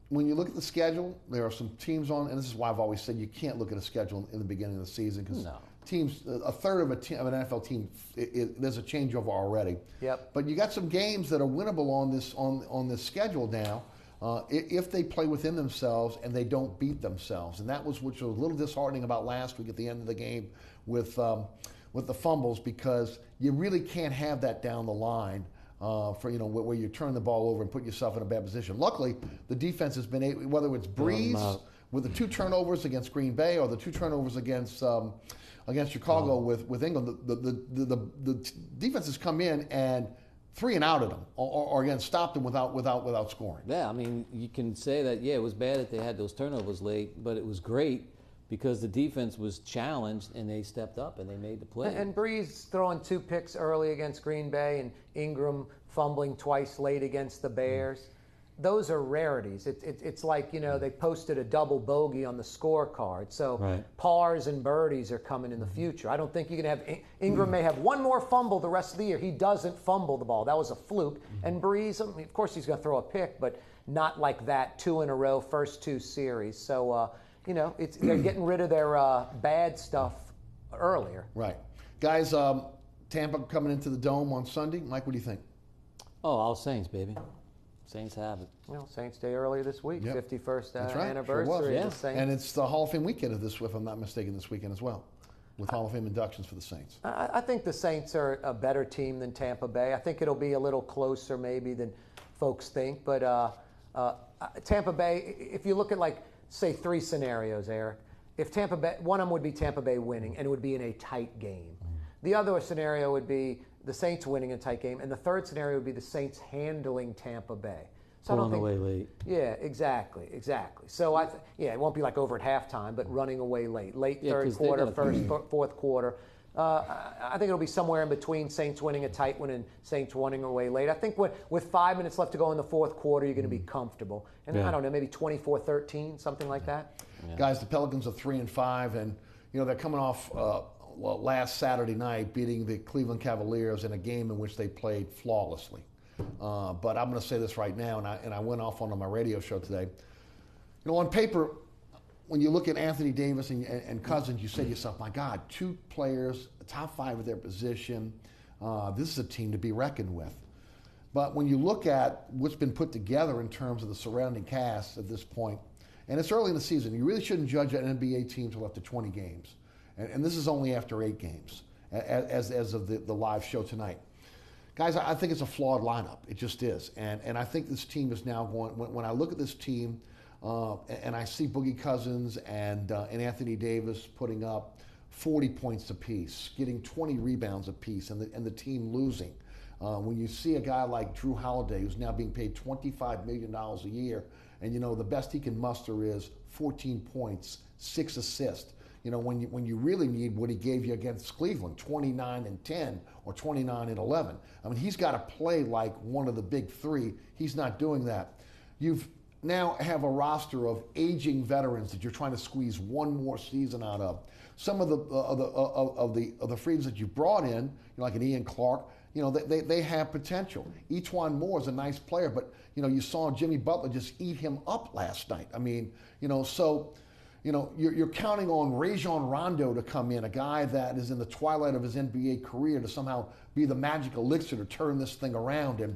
when you look at the schedule, there are some teams on, and this is why I've always said you can't look at a schedule in the beginning of the season because teams, a third of an NFL team, there's a changeover already. Yep. But you got some games that are winnable on this schedule now. If they play within themselves and they don't beat themselves. And that was which was a little disheartening about last week at the end of the game with the fumbles because you really can't have that down the line for where you turn the ball over and put yourself in a bad position. Luckily, the defense has been able, whether it's Breeze with the 2 turnovers against Green Bay or the 2 turnovers against Chicago with England, the defense has come in and 3 and out at them, or again stopped them without scoring. Yeah, I mean you can say that. Yeah, it was bad that they had those turnovers late, but it was great because the defense was challenged and they stepped up and they made the play. And Breeze throwing 2 picks early against Green Bay, and Ingram fumbling twice late against the Bears. Those are rarities. It's like, they posted a double bogey on the scorecard. So pars and birdies are coming in the future. I don't think you can have Ingram may have 1 more fumble the rest of the year. He doesn't fumble the ball. That was a fluke. And Breeze, I mean, of course he's going to throw a pick, but not like that 2 in a row, first 2 series. So, they're getting rid of their bad stuff earlier. Right. Guys, Tampa coming into the Dome on Sunday. Mike, what do you think? Oh, all Saints, baby. Saints have it. Well, Saints Day earlier this week, 51st anniversary sure of the Saints. And it's the Hall of Fame weekend if I'm not mistaken, this weekend as well, with Hall of Fame inductions for the Saints. I think the Saints are a better team than Tampa Bay. I think it'll be a little closer maybe than folks think. But Tampa Bay, if you look at say 3 scenarios, Eric, if Tampa Bay, one of them would be Tampa Bay winning, and it would be in a tight game. The other scenario would be the Saints winning a tight game, and the third scenario would be the Saints handling Tampa Bay. So pulling away late. Yeah, exactly. So it won't be like over at halftime, but running away late third quarter, fourth quarter. I think it'll be somewhere in between Saints winning a tight one and Saints winning away late. I think with 5 minutes left to go in the fourth quarter, you're going to be comfortable. And I don't know, maybe 24-13, something like that. Yeah. Guys, the Pelicans are 3-5, and they're coming off last Saturday night beating the Cleveland Cavaliers in a game in which they played flawlessly. But I'm going to say this right now, and I went off on my radio show today. On paper, when you look at Anthony Davis and Cousins, you say to yourself, my God, 2 players, top 5 of their position. This is a team to be reckoned with. But when you look at what's been put together in terms of the surrounding cast at this point, and it's early in the season, you really shouldn't judge an NBA team until after 20 games. And this is only after 8 games, as of the live show tonight. guys, I think it's a flawed lineup. It just is. And I think this team is now going, when I look at this team and I see Boogie Cousins and Anthony Davis putting up 40 points apiece, getting 20 rebounds apiece, and the team losing. When you see a guy like Drew Holiday, who's now being paid $25 million a year, and the best he can muster is 14 points, 6 assists. When you really need what he gave you against Cleveland, 29 and 10 or 29 and 11. I mean, he's got to play like one of the big three. He's not doing that. You've now have a roster of aging veterans that you're trying to squeeze one more season out of. Some of the free agents that you brought in, like an Ian Clark, they have potential. Etuan Moore is a nice player, but you saw Jimmy Butler just eat him up last night. I mean, so. You're counting on Rajon Rondo to come in, a guy that is in the twilight of his NBA career, to somehow be the magic elixir to turn this thing around. And,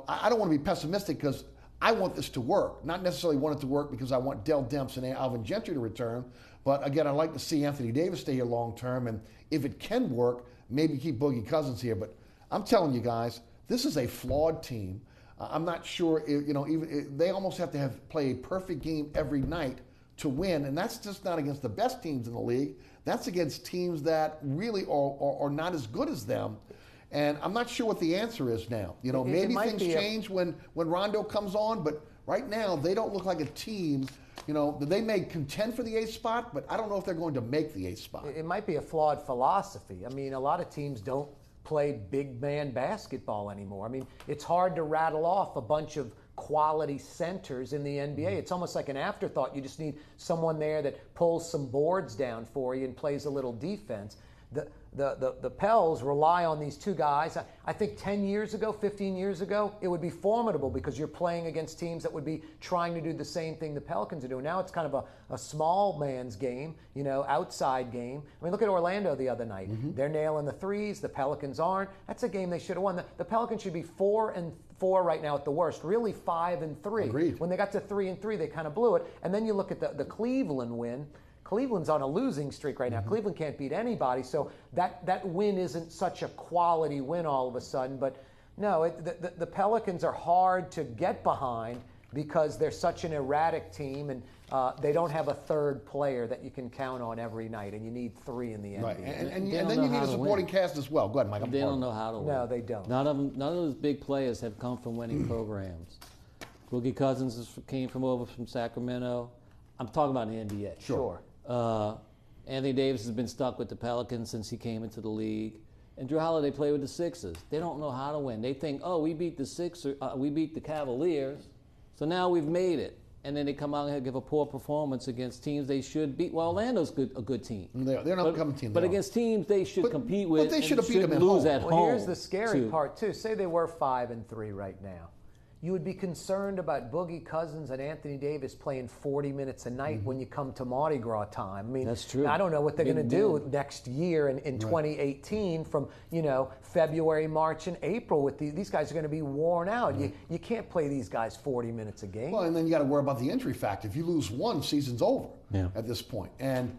I don't want to be pessimistic because I want this to work. Not necessarily want it to work because I want Dell Demps and Alvin Gentry to return. But again, I'd like to see Anthony Davis stay here long term. And if it can work, maybe keep Boogie Cousins here. But I'm telling you guys, this is a flawed team. I'm not sure, they almost have to play a perfect game every night to win, and that's just not against the best teams in the league. That's against teams that really are not as good as them. And I'm not sure what the answer is now. Maybe things change when Rondo comes on, but right now they don't look like a team. They may contend for the 8th spot, but I don't know if they're going to make the 8th spot. It might be a flawed philosophy. I mean, a lot of teams don't play big man basketball anymore. I mean, it's hard to rattle off a bunch of quality centers in the NBA. It's almost like an afterthought. You just need someone there that pulls some boards down for you and plays a little defense. The Pels rely on these two guys. I think 10 years ago, 15 years ago, it would be formidable because you're playing against teams that would be trying to do the same thing the Pelicans are doing. Now it's kind of a small man's game, outside game. I mean, look at Orlando the other night. Mm-hmm. They're nailing the threes. The Pelicans aren't. That's a game they should have won. The Pelicans should be 4-4 right now at the worst, really 5-3. Agreed. When they got to 3-3, they kind of blew it. And then you look at the Cleveland win. Cleveland's on a losing streak right now. Mm-hmm. Cleveland can't beat anybody, so that win isn't such a quality win all of a sudden. But no, the Pelicans are hard to get behind because they're such an erratic team, and they don't have a third player that you can count on every night, and you need 3 in the NBA. Right, and then you need a supporting cast as well. Go ahead, Mike. They don't know how to win. No, they don't. None of those big players have come from winning programs. Boogie Cousins came over from Sacramento. I'm talking about the NBA. Sure. Anthony Davis has been stuck with the Pelicans since he came into the league. And Drew Holiday played with the Sixers. They don't know how to win. They think, we beat the Cavaliers, so now we've made it. And then they come out and give a poor performance against teams they should beat. Well, Orlando's a good team. They're not a team. But against teams they should compete with. But they should have beat them at lose home. at home. Well, here's the scary part, too. Say they were 5-3 right now. You would be concerned about Boogie Cousins and Anthony Davis playing 40 minutes a night when you come to Mardi Gras time. I mean, that's true. I don't know what they're going to do next year in 2018 from, February, March, and April. With these guys are going to be worn out. Right. You can't play these guys 40 minutes a game. Well, and then you got to worry about the injury factor. If you lose one, season's over at this point. And,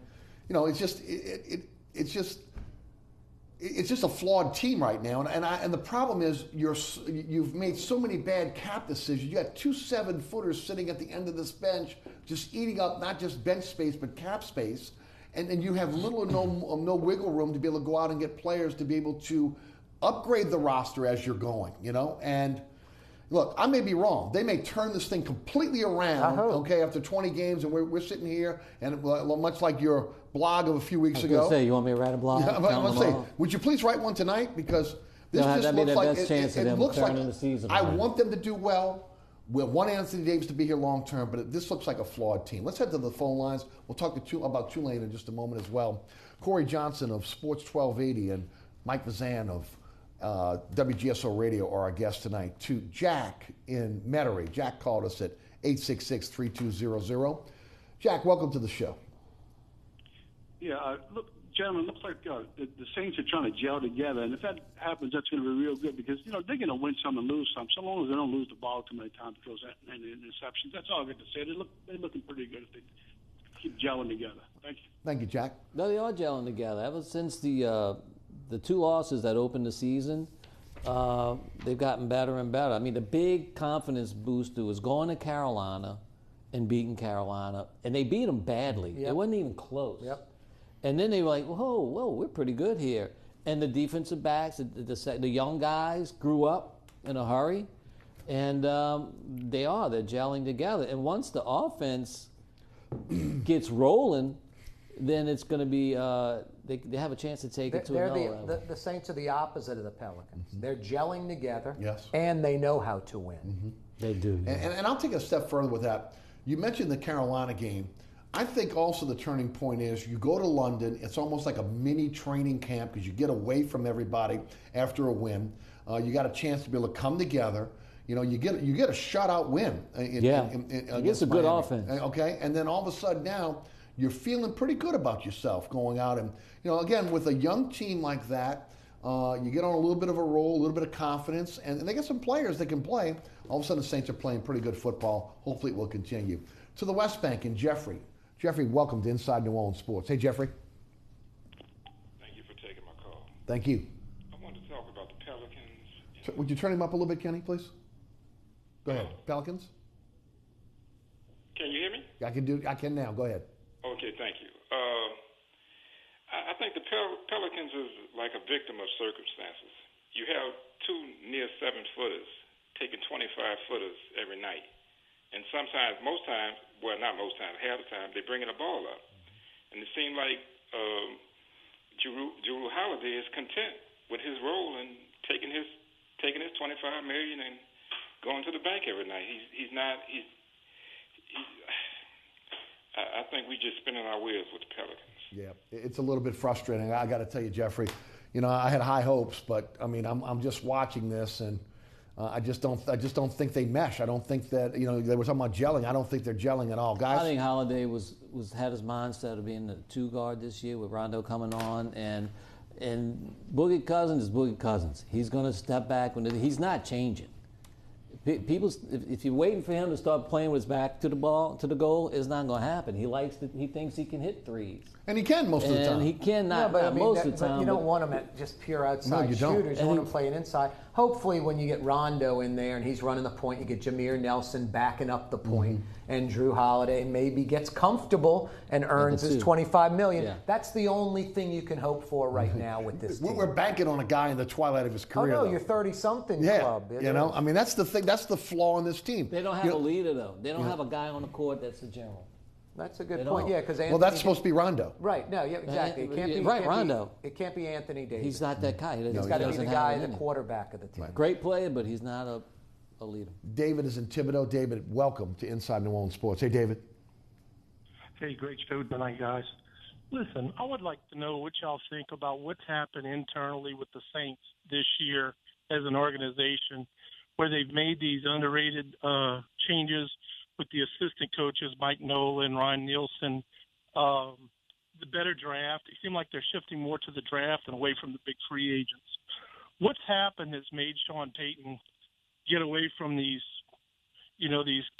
it's just a flawed team right now, and the problem is you've made so many bad cap decisions. You got 2 7-footers sitting at the end of this bench, just eating up not just bench space but cap space, and you have little or no wiggle room to be able to go out and get players to be able to upgrade the roster as you're going. And look, I may be wrong. They may turn this thing completely around. Okay, after 20 games, and we're sitting here, and much like your blog of a few weeks ago. You want me to write a blog? Yeah, I want to say, would you please write one tonight? Because this just looks like it looks like the season. I want them to do well. We want Anthony Davis to be here long term, but this looks like a flawed team. Let's head to the phone lines. We'll talk about Tulane in just a moment as well. Corey Johnson of Sports 1280 and Mike Fazende of WGSO Radio are our guests tonight. To Jack in Metairie. Jack called us at 866-3200. Jack, welcome to the show. Yeah, look, gentlemen, looks like the Saints are trying to gel together, and if that happens, that's going to be real good because, they're going to win some and lose some, so long as they don't lose the ball too many times because and interceptions. That's all I got to say. They're looking pretty good if they keep gelling together. Thank you. Thank you, Jack. No, they are gelling together. Ever since the 2 losses that opened the season, they've gotten better and better. I mean, the big confidence booster was going to Carolina and beating Carolina, and they beat them badly. Yep. It wasn't even close. Yep. And then they were like, whoa, we're pretty good here. And the defensive backs, the young guys grew up in a hurry, and they're gelling together. And once the offense gets rolling, then it's going to be they have a chance to take it to another level. The Saints are the opposite of the Pelicans. Mm-hmm. They're gelling together, yes, and they know how to win. Mm-hmm. They do. Yeah. And I'll take a step further with that. You mentioned the Carolina game. I think also the turning point is you go to London. It's almost like a mini training camp because you get away from everybody after a win. You got a chance to be able to come together. You know, you get a shutout win. Against a good offense. Okay, and then all of a sudden now you're feeling pretty good about yourself going out and, you know, again, with a young team like that, you get on a little bit of a roll, a little bit of confidence, and they got some players that can play. All of a sudden the Saints are playing pretty good football. Hopefully it will continue. To the West Bank and Jeffrey. Jeffrey, welcome to Inside New Orleans Sports. Hey, Jeffrey. Thank you for taking my call. Thank you. I wanted to talk about the Pelicans. Would you turn him up a little bit, Kenny, please? Go ahead. Pelicans? Can you hear me? I can now. Go ahead. Okay, thank you. I think the Pelicans is like a victim of circumstances. You have two near 7-footers taking 25-footers every night. And sometimes, most times, well, not most times, half the time, they're bringing the ball up. And it seems like Jrue Holiday is content with his role in taking his $25 million and going to the bank every night. I think we're just spinning our wheels with the Pelicans. Yeah, it's a little bit frustrating. I got to tell you, Jeffrey, you know, I had high hopes, but I mean, I'm just watching this, and I just don't think they mesh. I don't think that, you know, they were talking about gelling. I don't think they're gelling at all, guys. I think Holiday had his mindset of being the 2-guard this year with Rondo coming on, and Boogie Cousins is Boogie Cousins. He's going to step back he's not changing. People, if you're waiting for him to start playing with his back to the goal, it's not going to happen. He thinks he can hit threes. And he can most of the time. And he can not most of the time. But you don't want him at just pure outside you shooters. Don't. You want him playing inside. Hopefully, when you get Rondo in there and he's running the point, you get Jameer Nelson backing up the point, and Jrue Holiday maybe gets comfortable and earns his $25 million. Yeah. That's the only thing you can hope for right now with this team. We're banking on a guy in the twilight of his career. Oh no, you're 30-something club. You know, I mean, that's the thing. That's the flaw in this team. They don't have a leader though. They don't have a guy on the court that's a general. That's a good point. Yeah, because that's supposed to be Rondo. Right. No. Yeah. Exactly. It can't be Rondo. It can't be Anthony Davis. He's not that guy. He's got to be the guy, the quarterback of the team. Right. Great player, but he's not a leader. David is in Thibodeau. David, welcome to Inside New Orleans Sports. Hey, David. Hey, great show tonight, guys. Listen, I would like to know what y'all think about what's happened internally with the Saints this year as an organization, where they've made these underrated changes with the assistant coaches, Mike Nolan, Ryan Nielsen, the better draft. It seemed like they're shifting more to the draft and away from the big free agents. What's happened has made Sean Payton get away from these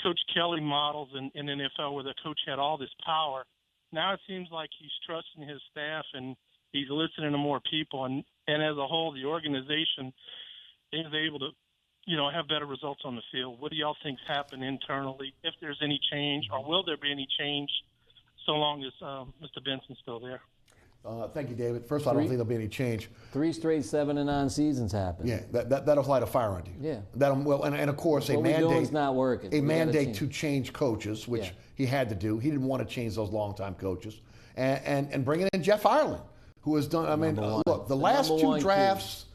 Coach Kelly models in NFL where the coach had all this power. Now it seems like he's trusting his staff and he's listening to more people. And as a whole, the organization is able to have better results on the field. What do y'all think's happened internally, if there's any change, or will there be any change so long as Mr. Benson's still there? Thank you, David. First of all, I don't think there'll be any change. 3 straight 7-9 seasons happen. Yeah, that'll light a fire under you. Yeah. And of course, what we're doing is not working. A mandate to change coaches, which he had to do. He didn't want to change those longtime coaches, and bringing in Jeff Ireland, who has done. I mean, look, the last 2 drafts.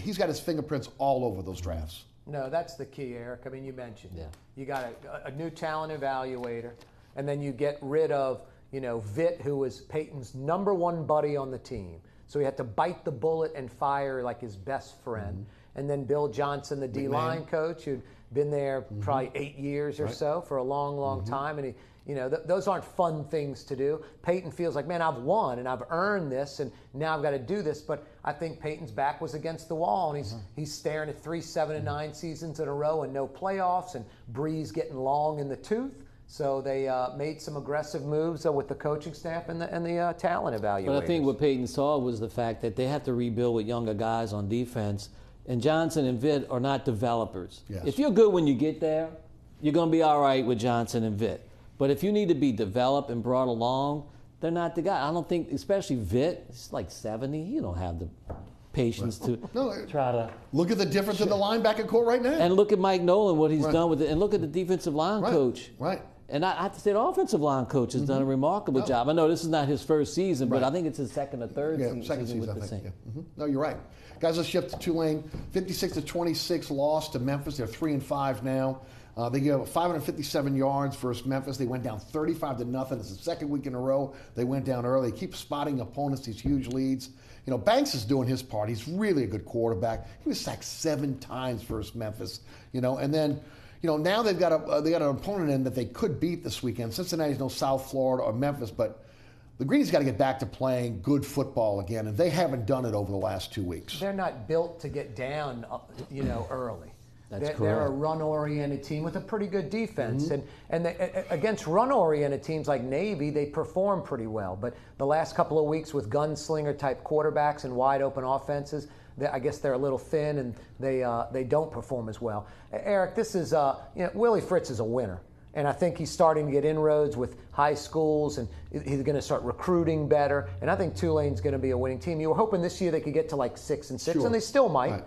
He's got his fingerprints all over those drafts. No, that's the key, Eric. I mean, you mentioned it. You got a new talent evaluator, and then you get rid of, Vitt, who was Peyton's number 1 buddy on the team. So he had to bite the bullet and fire like his best friend. And then Bill Johnson, the D-line coach, who'd been there probably 8 years or so for a long, long time. And those aren't fun things to do. Peyton feels like, man, I've won and I've earned this, and now I've got to do this. But I think Peyton's back was against the wall, and he's staring at 3 7-9 seasons in a row and no playoffs, and Breeze getting long in the tooth. So they made some aggressive moves with the coaching staff and the talent evaluators. But I think what Peyton saw was the fact that they have to rebuild with younger guys on defense. And Johnson and Vitt are not developers. Yes. If you're good when you get there, you're going to be all right with Johnson and Vitt. But if you need to be developed and brought along, they're not the guy. I don't think, especially Vitt, he's like 70. You don't have the patience to try to... Look at the difference in the linebacker core right now. And look at Mike Nolan, what he's done with it. And look at the defensive line coach. Right. And I have to say the offensive line coach has done a remarkable job. I know this is not his first season, but I think it's his second or third season with the Saints. Yeah. No, you're right. Guys, let's shift to Tulane. 56-26 loss to Memphis. They're 3-5 now. They gave up 557 yards versus Memphis. They went down 35-0. It's the second week in a row they went down early. They keep spotting opponents these huge leads. You know, Banks is doing his part. He's really a good quarterback. He was sacked 7 times versus Memphis. You know, and then, you know, now they've got an opponent in that they could beat this weekend. Cincinnati's no South Florida or Memphis, but the Greenies got to get back to playing good football again, and they haven't done it over the last 2 weeks. They're not built to get down, early. They're a run-oriented team with a pretty good defense, and against run-oriented teams like Navy, they perform pretty well. But the last couple of weeks with gunslinger-type quarterbacks and wide-open offenses, I guess they're a little thin, and they don't perform as well. Eric, this is Willie Fritz is a winner. And I think he's starting to get inroads with high schools, and he's going to start recruiting better. And I think Tulane's going to be a winning team. You were hoping this year they could get to like 6-6, and they still might. Right.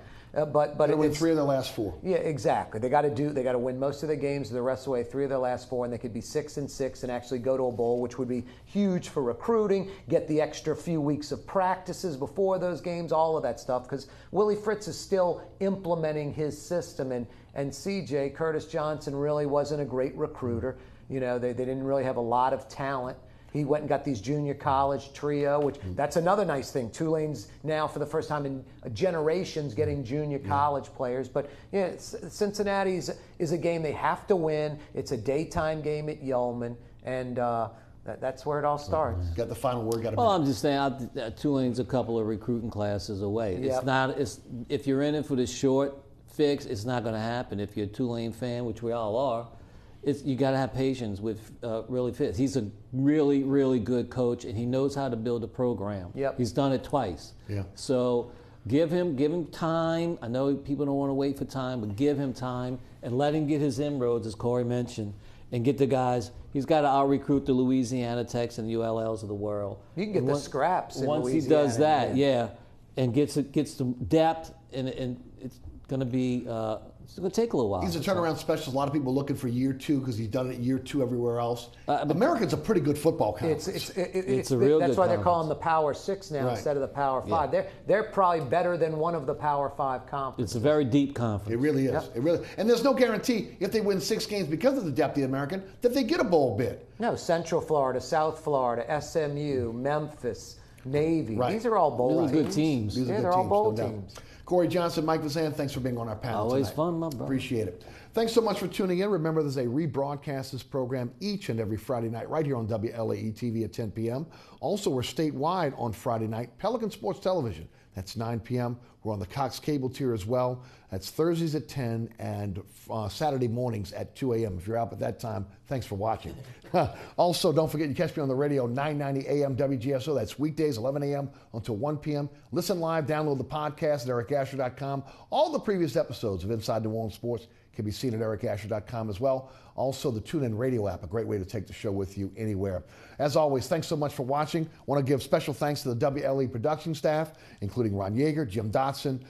But they win 3 of their last 4. Yeah, exactly. They got to win most of their games the rest of the way, 3 of their last 4, and they could be 6-6 and actually go to a bowl, which would be huge for recruiting. Get the extra few weeks of practices before those games, all of that stuff, because Willie Fritz is still implementing his system, and CJ Curtis Johnson really wasn't a great recruiter. You know, they didn't really have a lot of talent. He went and got these junior college trio, which that's another nice thing. Tulane's now, for the first time in generations, getting junior college players. But Cincinnati is a game they have to win. It's a daytime game at Yeoman, and that's where it all starts. Got the final word. Well, I'm just saying, Tulane's a couple of recruiting classes away. It's not. If you're in it for the short fix, it's not going to happen. If you're a Tulane fan, which we all are, you got to have patience with Willie Fitz. He's a really, really good coach, and he knows how to build a program. Yep. He's done it twice. Yeah. So give him time. I know people don't want to wait for time, but give him time and let him get his inroads, as Corey mentioned, and get the guys. He's got to out-recruit the Louisiana Techs and the ULLs of the world. You can get the scraps in once Louisiana. He does that, and gets some depth, and it's going to be. It's going to take a little while. He's a turnaround specialist. A lot of people looking for year 2 because he's done it year 2 everywhere else. America's a pretty good football conference. It's a real That's good why they're conference. calling the Power 6 now instead of the Power 5. Yeah. They're probably better than one of the Power 5 conferences. It's a very deep conference. It really is. Yep. It really, and there's no guarantee if they win 6 games because of the depth of the American that they get a bowl bid. No, Central Florida, South Florida, SMU, Memphis, Navy. Right. These are all bowl Really good teams. These are good they're all bowl teams. Corey Johnson, Mike Fazende, thanks for being on our panel Always tonight. fun, my brother. Appreciate it. Thanks so much for tuning in. Remember, there's a rebroadcast of this program each and every Friday night right here on WLAE-TV at 10 p.m. Also, we're statewide on Friday night, Pelican Sports Television. That's 9 p.m. We're on the Cox cable tier as well. That's Thursdays at 10 and Saturday mornings at 2 a.m. If you're out at that time, thanks for watching. Also, don't forget you catch me on the radio, 990 a.m. WGSO. That's weekdays, 11 a.m. until 1 p.m. Listen live, download the podcast at ericasher.com. All the previous episodes of Inside New Orleans Sports can be seen at ericasher.com as well. Also, the TuneIn Radio app, a great way to take the show with you anywhere. As always, thanks so much for watching. I want to give special thanks to the WLE production staff, including Ron Yeager, Jim Dotson,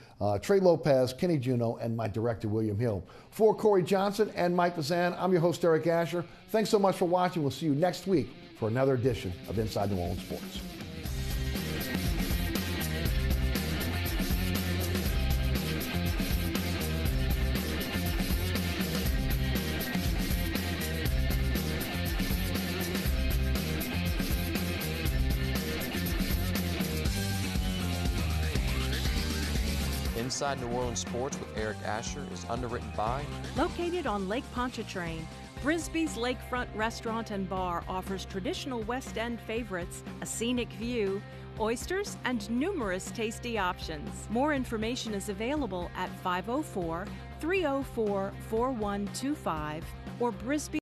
Trey Lopez, Kenny Juno, and my director, William Hill. For Corey Johnson and Mike Fazende, I'm your host, Eric Asher. Thanks so much for watching. We'll see you next week for another edition of Inside New Orleans Sports. Inside New Orleans Sports with Eric Asher is underwritten by... Located on Lake Pontchartrain, Brisbee's Lakefront Restaurant and Bar offers traditional West End favorites, a scenic view, oysters, and numerous tasty options. More information is available at 504-304-4125 or Brisbee